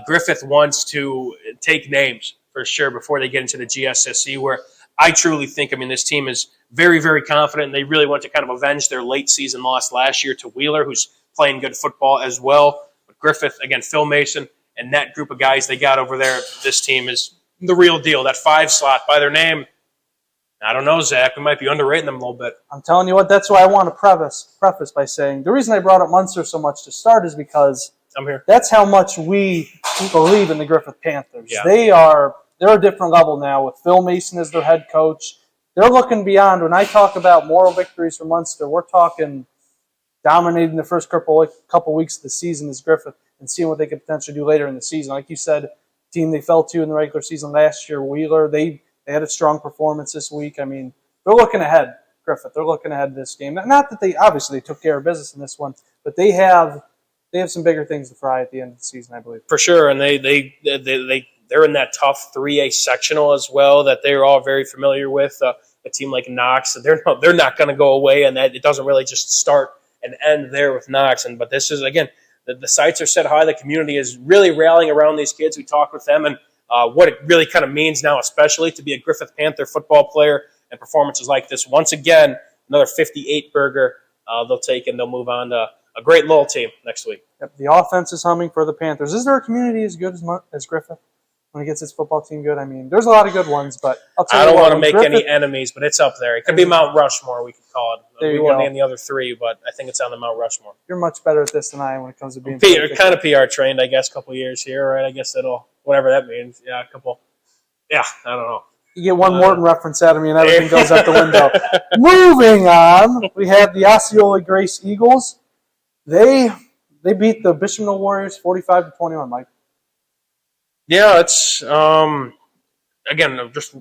Griffith wants to take names for sure before they get into the GSSC, where I truly think, this team is very, very confident. They really want to kind of avenge their late season loss last year to Wheeler, who's playing good football as well. But Griffith, again, Phil Mason and that group of guys they got over there, this team is the real deal. That 5 slot by their name, I don't know, Zach. We might be underrating them a little bit. I'm telling you what, that's why I want to preface by saying the reason I brought up Munster so much to start is because I'm here. That's how much we believe in the Griffith Panthers. Yeah. They're a different level now with Phil Mason as their head coach. They're looking beyond. When I talk about moral victories for Munster, we're talking dominating the first couple weeks of the season as Griffith and seeing what they could potentially do later in the season. Like you said, team they fell to in the regular season last year, Wheeler, they had a strong performance this week. They're looking ahead, Griffith. They're looking ahead this game. Not that they obviously took care of business in this one, but they have some bigger things to fry at the end of the season, I believe. For sure, and they're in that tough 3A sectional as well that they're all very familiar with. A team like Knox, they're not going to go away, and that it doesn't really just start and end there with Knox. But this is, again, the sights are set high. The community is really rallying around these kids. We talked with them and what it really kind of means now, especially to be a Griffith Panther football player and performances like this. Once again, another 58 burger they'll take, and they'll move on to a great Lowell team next week. Yep, the offense is humming for the Panthers. Is there a community as good as Griffith when it gets its football team good? There's a lot of good ones, but I'll tell you I don't what, want to make any enemies, but it's up there. It could be Mount Rushmore, we could call it. There you we won't go. name the other 3, but I think it's on the Mount Rushmore. You're much better at this than I am when it comes to being kind of PR trained, I guess, a couple years here, right? I guess that'll, whatever that means. Yeah, I don't know. You get one Morton reference out of me and everything goes out the window. Moving on, we have the Osceola Grace Eagles. They beat the Bishop Mill Warriors 45-21, Mike. Yeah, it's again just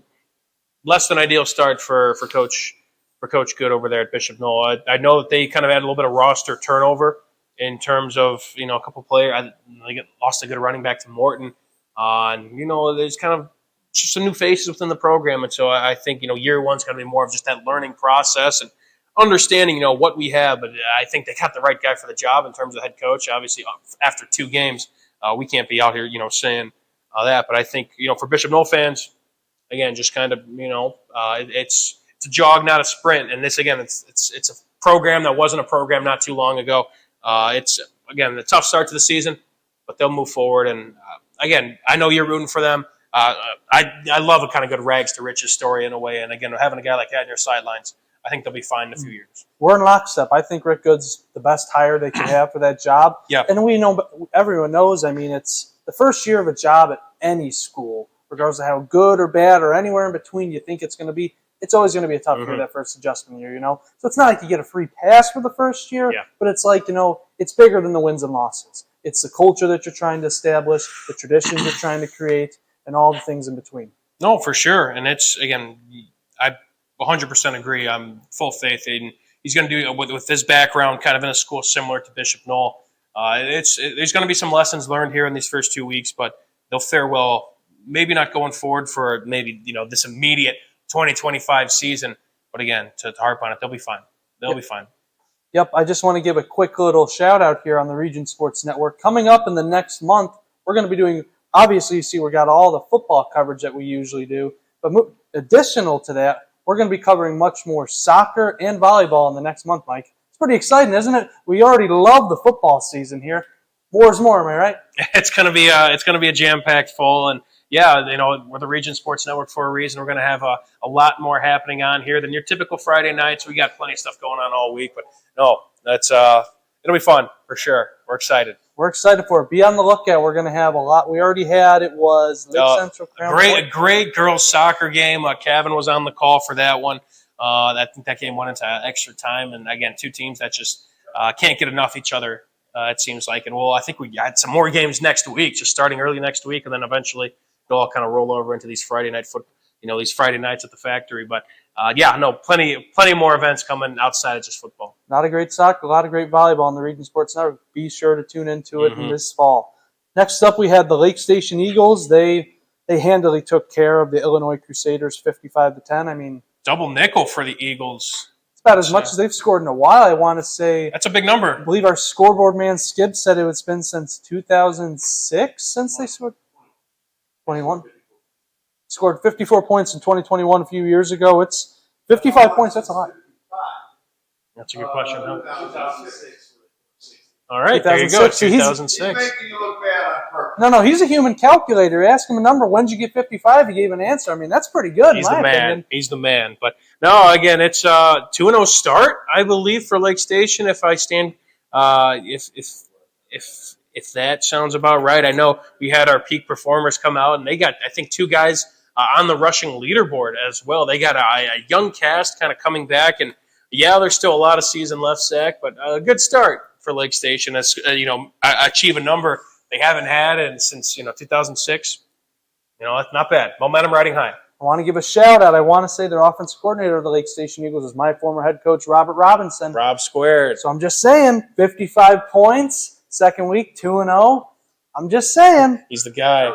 less than ideal start for Coach Coach Good over there at Bishop Knoll. I know that they kind of had a little bit of roster turnover in terms of, a couple players. They lost a good running back to Morton. And, there's kind of just some new faces within the program. And so I think, year one's going to be more of just that learning process and understanding, what we have. But I think they got the right guy for the job in terms of head coach. Obviously, after 2 games, we can't be out here, saying that. But I think, for Bishop Knoll fans, again, just kind of, it's a jog, not a sprint. And this, again, it's a program that wasn't a program not too long ago. It's, again, a tough start to the season, but they'll move forward. And, again, I know you're rooting for them. I love a kind of good rags to riches story in a way. And, again, having a guy like that in your sidelines, I think they'll be fine in a few years. We're in lockstep. I think Rick Good's the best hire they could have for that job. Yeah. And we know, everyone knows, it's the first year of a job at any school, regardless of how good or bad or anywhere in between you think it's going to be. It's always going to be a tough year, that first adjustment year, So it's not like you get a free pass for the first year, but it's like, it's bigger than the wins and losses. It's the culture that you're trying to establish, the traditions you're trying to create, and all the things in between. No, for sure. And it's, again, I 100% agree. I'm full faith in he's going to do with his background kind of in a school similar to Bishop Knoll. There's going to be some lessons learned here in these first 2 weeks, but they'll fare well, maybe not going forward for maybe, this immediate 2025 season. But again, to harp on it, they'll be fine. They'll be fine. Yep, I just want to give a quick little shout out here on the Region Sports Network. Coming up in the next month, we're going to be doing, obviously, you see we got all the football coverage that we usually do, but additional to that, we're going to be covering much more soccer and volleyball in the next month, Mike. It's pretty exciting, isn't it? We already love the football season here. More is more, am I right? It's going to be a jam-packed fall, and yeah, we're the Region Sports Network for a reason. We're going to have a lot more happening on here than your typical Friday nights. We got plenty of stuff going on all week, but no, that's it'll be fun for sure. We're excited. We're excited for it. Be on the lookout. We're going to have a lot. We already had, it was Lake Central Crown. A great girls soccer game. Kevin was on the call for that one. I think that game went into extra time, and again, 2 teams that just can't get enough each other. It seems like, and I think we got some more games next week, just starting early next week, and then eventually it'll all kind of roll over into these Friday night these Friday nights at the factory. But plenty more events coming outside of just football. A lot of great soccer, a lot of great volleyball on the Region Sports Network. Be sure to tune into it in this fall. Next up, we had the Lake Station Eagles. They handily took care of the Illinois Crusaders, 55-10. Double nickel for the Eagles. It's about as much as they've scored in a while. I want to say that's a big number. I believe our scoreboard man Skip said it's been since 2006 since they scored. 21. Scored 54 points in 2021 a few years ago. It's 55 points. That's a lot. That's a good question. All right, there you go. 2006. He's making you look bad on purpose. No, he's a human calculator. Ask him a number. When did you get 55? He gave an answer. That's pretty good. He's the man. Opinion. He's the man. But no, again, it's 2-0 start, I believe, for Lake Station. If I stand, if that sounds about right. I know we had our peak performers come out, and they got, I think, 2 guys on the rushing leaderboard as well. They got a young cast kind of coming back, and there's still a lot of season left, Zach, but a good start for Lake Station. As achieve a number they haven't had since 2006. That's not bad. Momentum riding high. I want to give a shout out. I want to say their offensive coordinator of the Lake Station Eagles is my former head coach, Robert Robinson. Rob squared. So I'm just saying, 55 points, second week, 2-0. I'm just saying. He's the guy.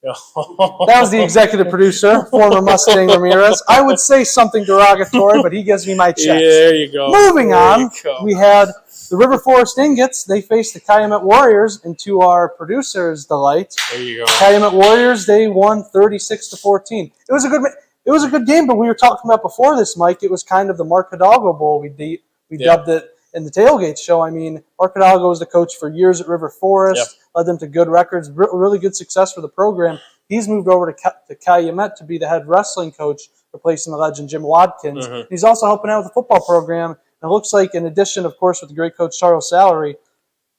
That was the executive producer, former Mustang Ramirez. I would say something derogatory, but he gives me my checks. There you go. Moving on, we had the River Forest Ingots. They faced the Calumet Warriors, and to our producer's delight, there you go. Calumet Warriors, they won 36-14. It was a good game, but we were talking about before this, Mike. It was kind of the Mark Hidalgo Bowl. We dubbed it in the tailgate show. Mark Hidalgo was the coach for years at River Forest, led them to good records, really good success for the program. He's moved over to Calumet to be the head wrestling coach, replacing the legend Jim Watkins. He's also helping out with the football program. And it looks like, in addition, of course, with the great coach Charles Salary,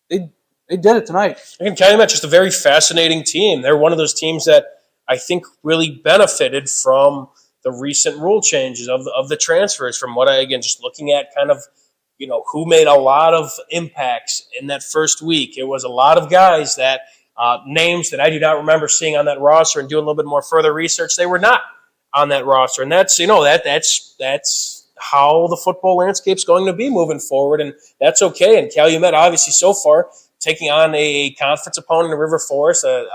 they did it tonight. And Calumet, just a very fascinating team. They're one of those teams that I think really benefited from the recent rule changes of the transfers. From what just looking at kind of, who made a lot of impacts in that first week. It was a lot of guys names that I do not remember seeing on that roster, and doing a little bit more further research. They were not on that roster. And that's how the football landscape's going to be moving forward, and that's okay. And Calumet, obviously, so far, taking on a conference opponent in River Forest, a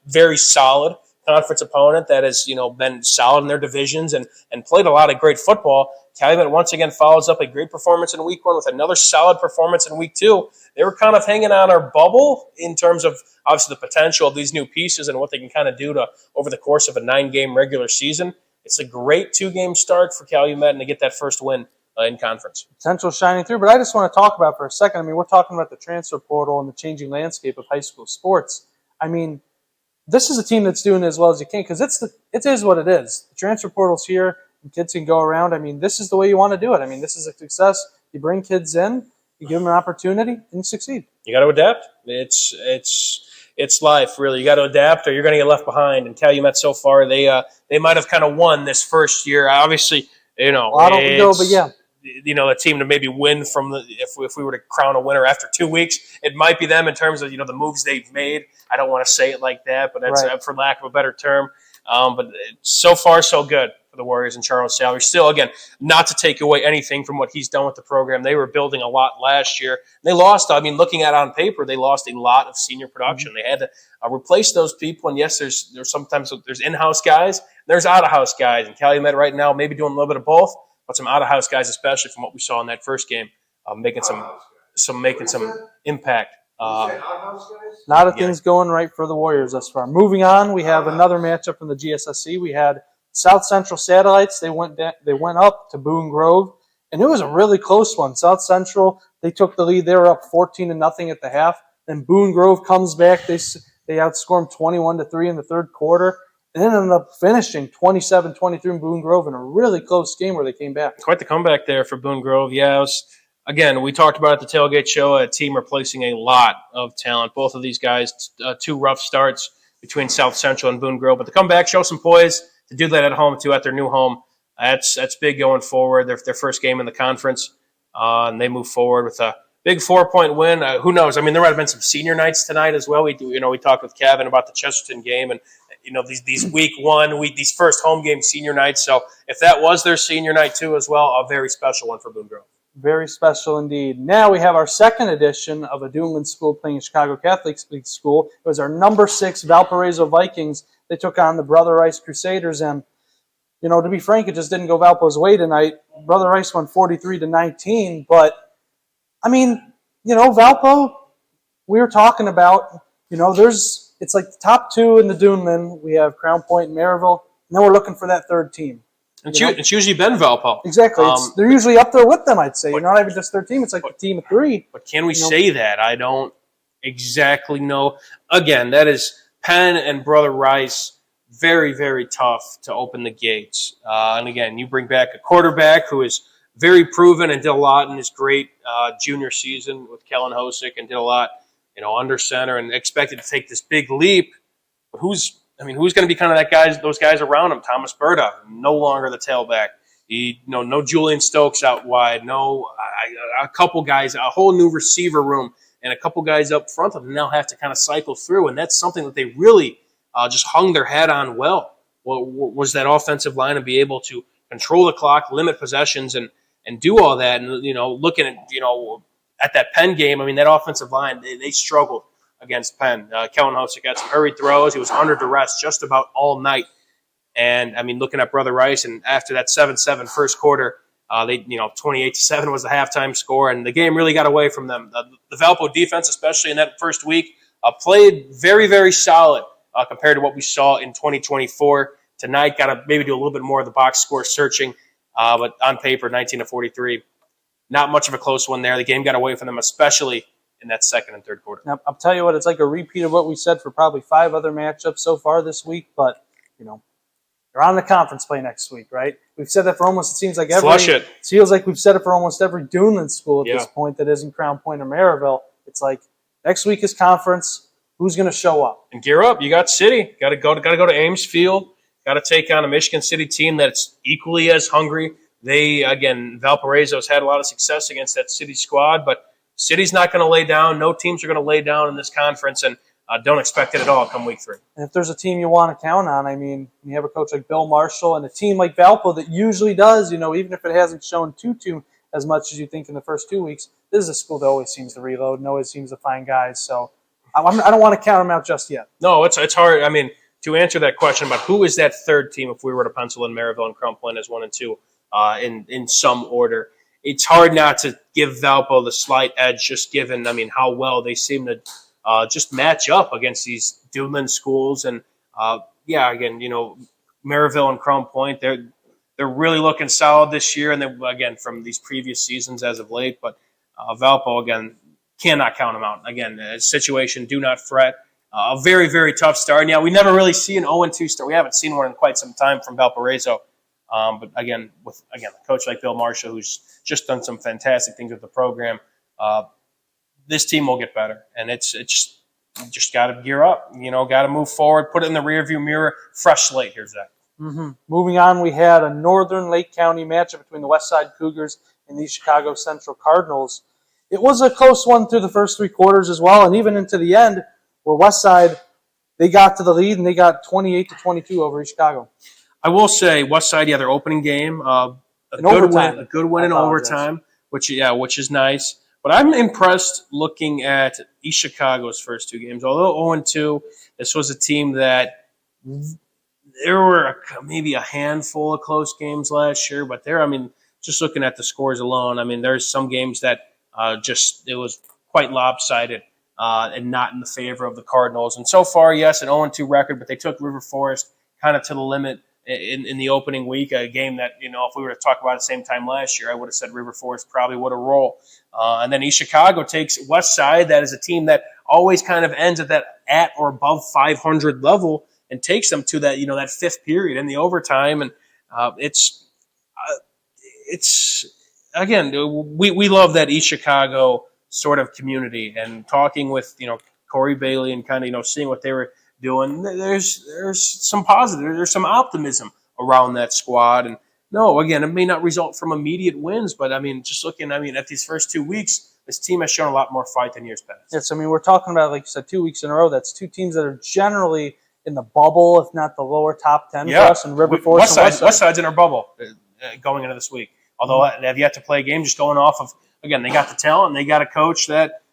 very solid conference opponent that has, been solid in their divisions and played a lot of great football. Calumet once again follows up a great performance in week 1 with another solid performance in week 2. They were kind of hanging on our bubble in terms of, obviously, the potential of these new pieces and what they can kind of do to over the course of a 9-game regular season. It's a great 2-game start for Calumet, and to get that first win in conference. Potential shining through, but I just want to talk about for a second. I mean, we're talking about the transfer portal and the changing landscape of high school sports. I mean, this is a team that's doing as well as you can because it is what it is. The transfer portal's here, and kids can go around. I mean, this is the way you want to do it. I mean, this is a success. You bring kids in, you give them an opportunity, and you succeed. You got to adapt. It's life, really. You got to adapt, or you're going to get left behind. And Calumet, so far, they might have kind of won this first year. Obviously, a lot of go, but yeah. A team to maybe win from if we were to crown a winner after 2 weeks, it might be them in terms of the moves they've made. I don't want to say it like that, but that's for lack of a better term. But so far, so good for the Warriors and Charles Salary. Still, again, not to take away anything from what he's done with the program. They were building a lot last year. They lost. I mean, looking at it on paper, they lost a lot of senior production. They had to replace those people. And yes, there's sometimes in-house guys, there's out-of-house guys. And Calumet right now maybe doing a little bit of both. But some out-of-house guys, especially from what we saw in that first game, making some impact. A lot of things going right for the Warriors thus far. Moving on, we have another matchup from the GSSC. We had South Central Satellites. They went up to Boone Grove, and it was a really close one. South Central, they took the lead. They were up 14-0 at the half. Then Boone Grove comes back. They outscored them 21-3 in the third quarter. And then ended up finishing 27-23 in Boone Grove in a really close game where they came back. Quite the comeback there for Boone Grove. Yeah, again, we talked about at the tailgate show, a team replacing a lot of talent. Both of these guys, 2 rough starts between South Central and Boone Grove. But the comeback, show some poise to do that at home, too, at their new home. That's big going forward. Their first game in the conference, and they move forward with a big 4-point win. Who knows? I mean, there might have been some senior nights tonight as well. We talked with Kevin about the Chesterton game and these week 1, these first home game senior nights. So if that was their senior night too as well, a very special one for Boone Grove. Very special indeed. Now we have our second edition of a Duneland school playing Chicago Catholic School. It was our number 6 Valparaiso Vikings. They took on the Brother Rice Crusaders, and to be frank, it just didn't go Valpo's way tonight. Brother Rice won 43-19, but I mean, Valpo, we were talking about, it's like the top 2 in the Duneland. We have Crown Point and Maryville, and then we're looking for that third team. It's usually been Valpo. Exactly. They're usually up there with them, I'd say. Not even just their team. It's like a team of 3. But can we say that? I don't exactly know. Again, that is Penn and Brother Rice, very, very tough to open the gates. And again, you bring back a quarterback who is very proven and did a lot in his great junior season with Kellen Hosick and did a lot under center and expected to take this big leap. But who's going to be kind of those guys around him? Thomas Berta, no longer the tailback. No Julian Stokes out wide. A couple guys, a whole new receiver room, and a couple guys up front of them now have to kind of cycle through. And that's something that they really just hung their hat on well. Was that offensive line and be able to control the clock, limit possessions, and do all that. And looking at that Penn game, I mean, that offensive line, they struggled against Penn. Kellen Hosick had some hurried throws. He was under duress just about all night. And, I mean, looking at Brother Rice, and after that 7-7 first quarter, 28-7 was the halftime score, and the game really got away from them. The Valpo defense, especially in that first week, played very, very solid compared to what we saw in 2024. Tonight, got to maybe do a little bit more of the box score searching, but on paper, 19-43. Not much of a close one there. The game got away from them, especially in that second and third quarter. Now, I'll tell you what, it's like a repeat of what we said for probably 5 other matchups so far this week, but, they're on the conference play next week, right? We've said that for almost, it seems like it feels like we've said it for almost every Duneland school at this point that isn't Crown Point or Maryville. It's like, next week is conference. Who's going to show up? And gear up. You got City. Got to go to Ames Field. Got to take on a Michigan City team that's equally as hungry. Valparaiso's had a lot of success against that City squad, but City's not going to lay down. No teams are going to lay down in this conference, and don't expect it at all come week 3. And if there's a team you want to count on, I mean, you have a coach like Bill Marshall and a team like Valpo that usually does, even if it hasn't shown too as much as you think in the first 2 weeks, this is a school that always seems to reload and always seems to find guys. So I don't want to count them out just yet. No, it's hard. I mean, to answer that question about who is that third team, if we were to pencil in Maryville and Crown Point as 1 and 2 in some order, it's hard not to give Valpo the slight edge just given, how well they seem to just match up against these Duneland schools. And, again, Maryville and Crown Point, they're really looking solid this year. And then, again, from these previous seasons as of late. But Valpo, again, cannot count them out. Again, situation, do not fret. A very, very tough start. And, we never really see an 0-2 start. We haven't seen one in quite some time from Valparaiso. But, again, with a coach like Bill Marshall, who's just done some fantastic things with the program, this team will get better. And it's just got to gear up, got to move forward, put it in the rearview mirror, fresh slate. Here's that. Mm-hmm. Moving on, we had a Northern Lake County matchup between the West Side Cougars and the Chicago Central Cardinals. It was a close one through the first 3 quarters as well, and even into the end, where West Side, they got to the lead and they got 28-22 over East Chicago. I will say West Side, their opening game, a good win in overtime, which is nice. But I'm impressed looking at East Chicago's first 2 games. Although 0-2, this was a team that there were maybe a handful of close games last year. But just looking at the scores alone, there's some games that it was quite lopsided and not in the favor of the Cardinals. And so far, yes, an 0-2 record, but they took River Forest kind of to the limit in the opening week, a game that, if we were to talk about at the same time last year, I would have said River Forest probably would have rolled. And then East Chicago takes West Side, that is a team that always kind of ends at or above 500 level, and takes them to that, that 5th period in the overtime. And it's again, we love that East Chicago sort of community, and talking with, Corey Bailey and kind of, seeing what they were doing, there's some positive, there's some optimism around that squad. And no, again, it may not result from immediate wins, but just looking, at these first 2 weeks, this team has shown a lot more fight than years past. Yes, we're talking about, like you said, 2 weeks in a row. That's 2 teams that are generally in the bubble, if not the lower top 10 for us. And River Forest, West Side's in our bubble going into this week. Although they have yet to play a game, just going off of, again, they got the talent and they got a coach that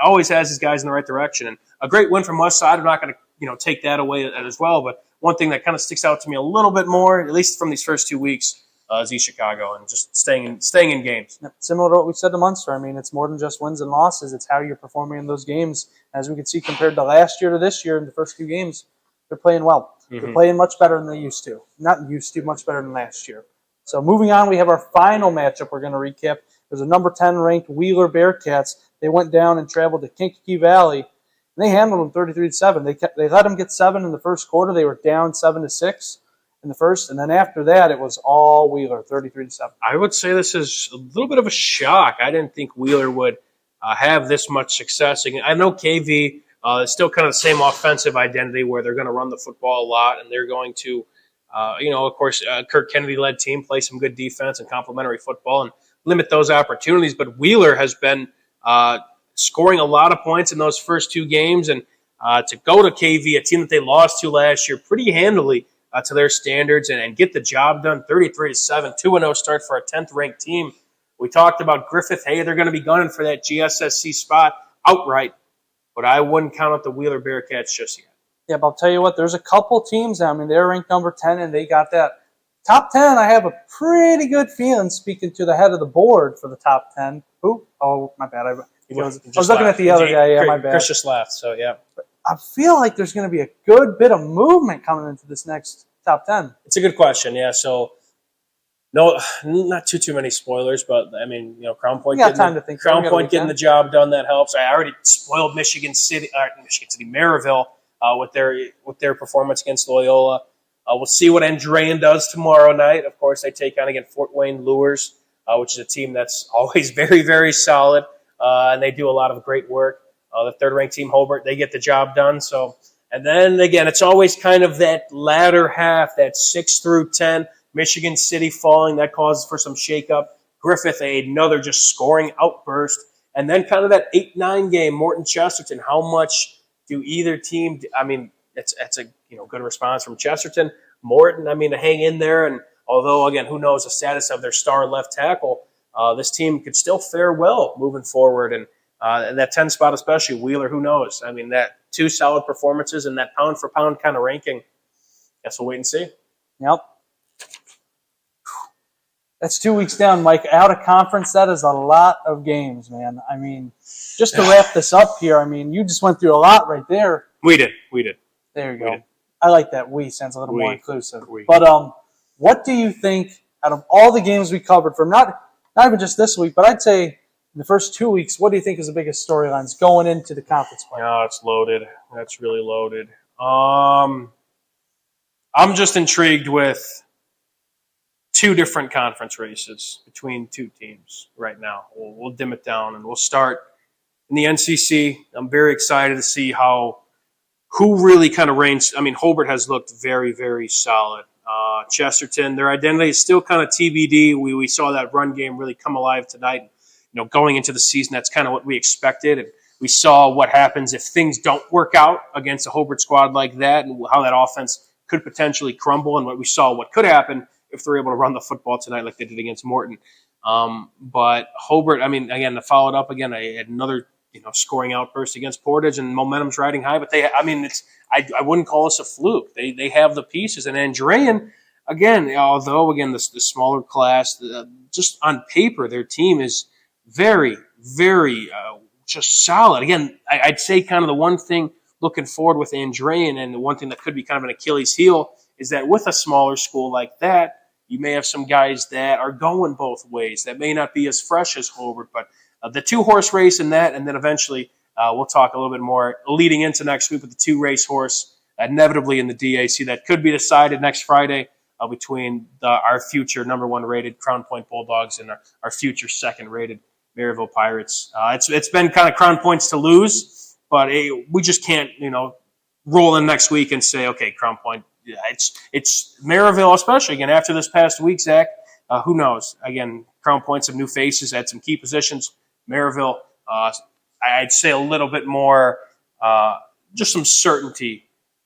always has his guys in the right direction. And a great win from West Side. I'm not going to take that away as well. But one thing that kind of sticks out to me a little bit more, at least from these first 2 weeks, is East Chicago and just staying in games. Similar to what we said to Munster. It's more than just wins and losses. It's how you're performing in those games. As we can see, compared to last year to this year, in the first 2 games, they're playing well. Mm-hmm. They're playing much better than they used to. Not used to, much better than last year. So moving on, we have our final matchup we're going to recap. There's a number 10 ranked Wheeler Bearcats. They went down and traveled to Kankakee Valley, and they handled them 33-7. They let them get 7 in the first quarter. They were down 7-6 in the first, and then after that, it was all Wheeler, 33-7. I would say this is a little bit of a shock. I didn't think Wheeler would have this much success. I know KV is still kind of the same offensive identity where they're going to run the football a lot, and they're going to, of course, Kirk Kennedy-led team, play some good defense and complementary football and limit those opportunities. But Wheeler has been scoring a lot of points in those first 2 games, and to go to KV, a team that they lost to last year pretty handily to their standards, and get the job done, 33-7, 2-0 start for a 10th-ranked team. We talked about Griffith. Hey, they're going to be gunning for that GSSC spot outright, but I wouldn't count out the Wheeler Bearcats just yet. Yeah, but I'll tell you what, there's a couple teams now. They're ranked number 10, and they got that top 10. I have a pretty good feeling, speaking to the head of the board for the top 10. Who? Oh, my bad. I was looking at the other guy. Yeah, my bad. Chris just laughed, so yeah. But I feel like there's going to be a good bit of movement coming into this next top 10. It's a good question, yeah. So, no, not too many spoilers, but Crown Point. Crown Point getting the job done, that helps. I already spoiled Michigan City, Maryville, with their performance against Loyola. We'll see what Andrean does tomorrow night. Of course, they take on again Fort Wayne Lures, which is a team that's always very, very solid, and they do a lot of great work. The 3rd-ranked team, Hobart, they get the job done. So, and then again, it's always kind of that latter half, that 6 through 10. Michigan City falling, that causes for some shakeup. Griffith, another just scoring outburst. And then kind of that 8-9 game, Morton Chesterton, how much Do either team? I mean, it's a good response from Chesterton. Morton, I mean, to hang in there, and although again, who knows the status of their star left tackle, this team could still fare well moving forward, and that 10 spot especially, Wheeler, who knows? I mean, that 2 solid performances and that pound for pound kind of ranking. Guess we'll wait and see. Yep. That's 2 weeks down, Mike. Out of conference, that is a lot of games, man. I mean, just to wrap this up here, I mean, you just went through a lot right there. We did. There you go. I like that. We sounds a little more inclusive. We. But what do you think out of all the games we covered from not even just this week, but I'd say in the first 2 weeks, what do you think is the biggest storylines going into the conference play? No, it's loaded. That's really loaded. I'm just intrigued with 2 different conference races between 2 teams right now. We'll dim it down, and we'll start in the NCC. I'm very excited to see who really kind of reigns. I mean, Hobart has looked very, very solid. Chesterton, their identity is still kind of TBD. We saw that run game really come alive tonight. Going into the season, that's kind of what we expected. And we saw what happens if things don't work out against a Hobart squad like that, and how that offense could potentially crumble, and what could happen if they're able to run the football tonight like they did against Morton. But Hobart, I mean, again, to follow it up again, I had another scoring outburst against Portage, and momentum's riding high. But I wouldn't call this a fluke. They have the pieces. And Andrean, again, the smaller class, just on paper, their team is very, very just solid. Again, I'd say kind of the one thing looking forward with Andrean, and the one thing that could be kind of an Achilles heel, is that with a smaller school like that, you may have some guys that are going both ways that may not be as fresh as Hobart, but the 2-horse race in that, and then eventually we'll talk a little bit more leading into next week with the 2-race horse inevitably in the DAC that could be decided next Friday between our future number 1 rated Crown Point Bulldogs and our future 2nd rated Maryville Pirates. It's been kind of Crown Points to lose, but we just can't roll in next week and say, okay, Crown Point. Yeah, it's Maryville, especially again after this past week, Zach. Who knows? Again, Crown Point's some new faces at some key positions. Maryville, I'd say a little bit more, just some certainty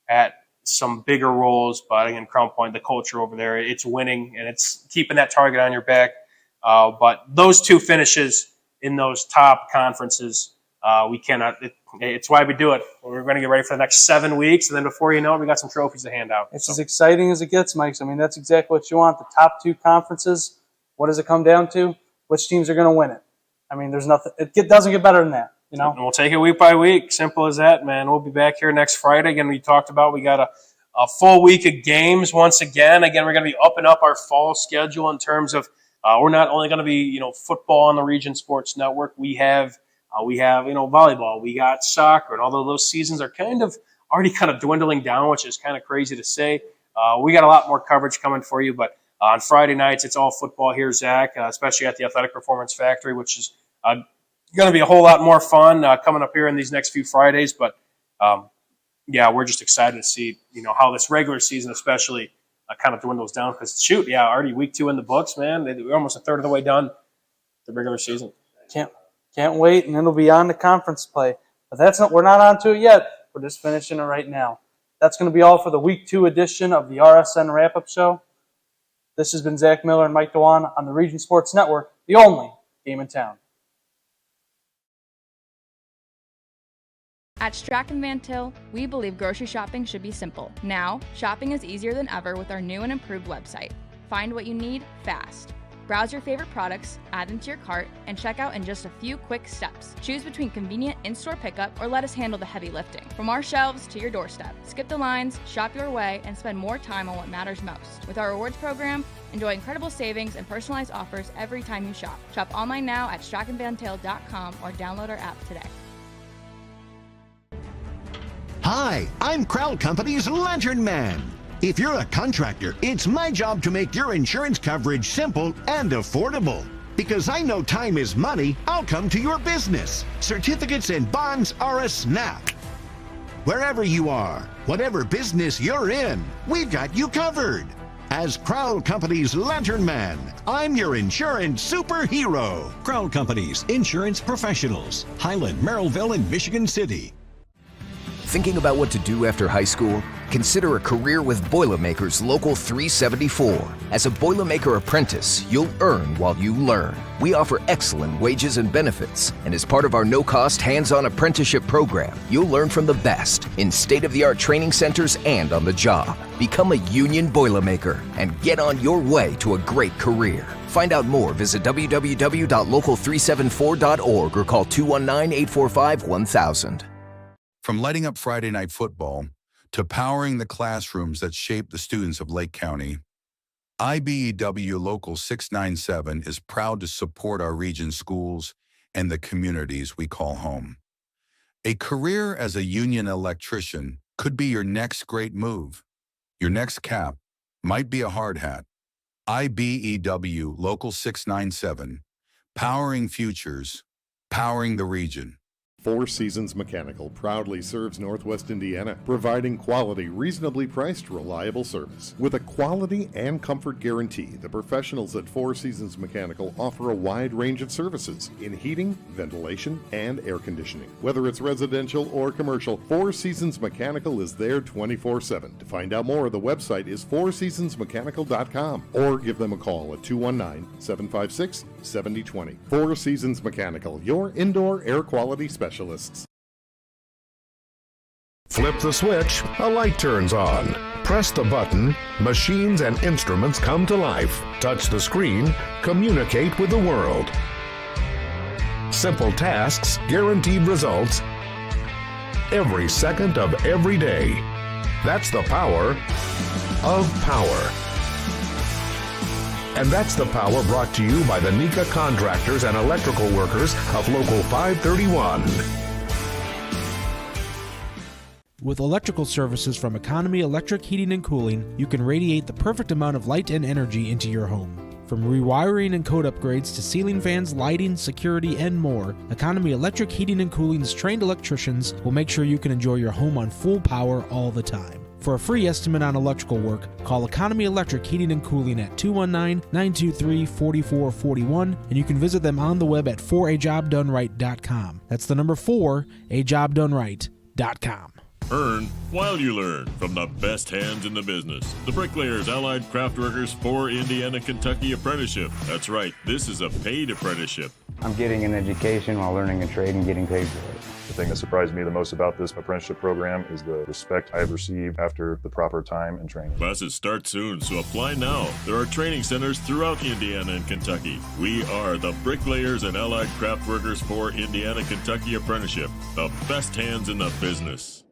at some bigger roles. But again, Crown Point, the culture over there, it's winning and it's keeping that target on your back. But those 2 finishes in those top conferences, we cannot. It's why we do it. We're going to get ready for the next 7 weeks, and then before you know it, we got some trophies to hand out. It's as exciting as it gets, Mike. I mean, that's exactly what you want. The top 2 conferences. What does it come down to? Which teams are going to win it? I mean, there's nothing. It doesn't get better than that. And we'll take it week by week. Simple as that, man. We'll be back here next Friday. Again, we talked about we got a full week of games once again. Again, we're going to be upping up our fall schedule in terms of we're not only going to be football on the Region Sports Network. We have volleyball, we got soccer, and although those seasons are already dwindling down, which is kind of crazy to say, we got a lot more coverage coming for you. But on Friday nights, it's all football here, Zach, especially at the Athletic Performance Factory, which is going to be a whole lot more fun coming up here in these next few Fridays. But we're just excited to see how this regular season, especially, kind of dwindles down. Because already week 2 in the books, man. We're almost a third of the way done the regular season. Can't wait, and it'll be on the conference play. But we're not on to it yet. We're just finishing it right now. That's going to be all for the Week 2 edition of the RSN Wrap-Up Show. This has been Zach Miller and Mike Dewan on the Region Sports Network, the only game in town. At Strachan Van Til, we believe grocery shopping should be simple. Now, shopping is easier than ever with our new and improved website. Find what you need fast. Browse your favorite products, add them to your cart, and check out in just a few quick steps. Choose between convenient in-store pickup or let us handle the heavy lifting. From our shelves to your doorstep. Skip the lines, shop your way, and spend more time on what matters most. With our rewards program, enjoy incredible savings and personalized offers every time you shop. Shop online now at strachanvantil.com or download our app today. Hi, I'm Crowd Company's Lantern Man. If you're a contractor, it's my job to make your insurance coverage simple and affordable. Because I know time is money, I'll come to your business. Certificates and bonds are a snap. Wherever you are, whatever business you're in, we've got you covered. As Crowd Company's Lantern Man, I'm your insurance superhero. Crowd Company's insurance professionals. Highland, Merrillville, and Michigan City. Thinking about what to do after high school? Consider a career with Boilermakers Local 374. As a Boilermaker apprentice, you'll earn while you learn. We offer excellent wages and benefits, and as part of our no-cost hands-on apprenticeship program, you'll learn from the best in state-of-the-art training centers and on the job. Become a union Boilermaker and get on your way to a great career. Find out more, visit www.local374.org or call 219-845-1000. From lighting up Friday night football to powering the classrooms that shape the students of Lake County, IBEW Local 697 is proud to support our region's schools and the communities we call home. A career as a union electrician could be your next great move. Your next cap might be a hard hat. IBEW Local 697, powering futures, powering the region. Four Seasons Mechanical proudly serves Northwest Indiana, providing quality, reasonably priced, reliable service. With a quality and comfort guarantee, the professionals at Four Seasons Mechanical offer a wide range of services in heating, ventilation, and air conditioning. Whether it's residential or commercial, Four Seasons Mechanical is there 24/7. To find out more, the website is fourseasonsmechanical.com or give them a call at 219-756-7020. Four Seasons Mechanical, your indoor air quality specialist. Flip the switch, a light turns on. Press the button, machines and instruments come to life. Touch the screen, communicate with the world. Simple tasks, guaranteed results, every second of every day. That's the power of power. And that's the power brought to you by the NECA contractors and electrical workers of Local 531. With electrical services from Economy Electric Heating and Cooling, you can radiate the perfect amount of light and energy into your home. From rewiring and code upgrades to ceiling fans, lighting, security, and more, Economy Electric Heating and Cooling's trained electricians will make sure you can enjoy your home on full power all the time. For a free estimate on electrical work, call Economy Electric Heating and Cooling at 219-923-4441, and you can visit them on the web at 4ajobdoneright.com. That's the number 4ajobdoneright.com. Earn while you learn from the best hands in the business. The Bricklayers Allied Craftworkers for Indiana Kentucky Apprenticeship. That's right, this is a paid apprenticeship. I'm getting an education while learning a trade and getting paid for it. The thing that surprised me the most about this apprenticeship program is the respect I have received after the proper time and training. Classes start soon, so apply now. There are training centers throughout Indiana and Kentucky. We are the Bricklayers and Allied Craftworkers for Indiana Kentucky Apprenticeship. The best hands in the business.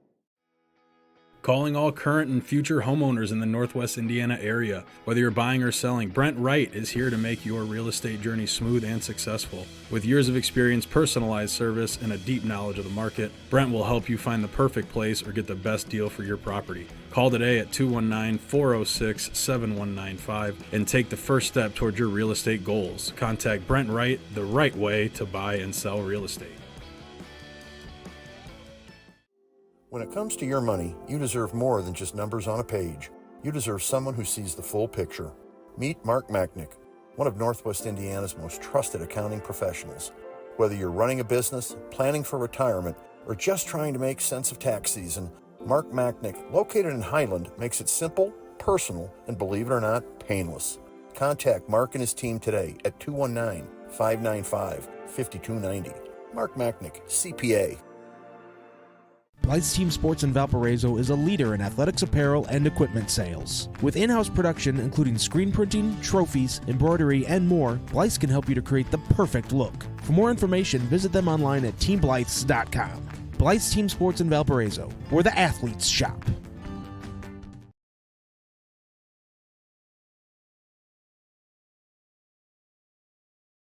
Calling all current and future homeowners in the Northwest Indiana area. Whether you're buying or selling, Brent Wright is here to make your real estate journey smooth and successful. With years of experience, personalized service, and a deep knowledge of the market, Brent will help you find the perfect place or get the best deal for your property. Call today at 219-406-7195 and take the first step towards your real estate goals. Contact Brent Wright, the right way to buy and sell real estate. When it comes to your money, you deserve more than just numbers on a page. You deserve someone who sees the full picture. Meet Mark Machnick, one of Northwest Indiana's most trusted accounting professionals. Whether you're running a business, planning for retirement, or just trying to make sense of tax season, Mark Machnick, located in Highland, makes it simple, personal, and believe it or not, painless. Contact Mark and his team today at 219-595-5290. Mark Machnick, CPA. Blythe's Team Sports in Valparaiso is a leader in athletics apparel and equipment sales. With in-house production including screen printing, trophies, embroidery, and more, Blythe's can help you to create the perfect look. For more information, visit them online at teamblythes.com. Blythe's Team Sports in Valparaiso, where the athletes shop.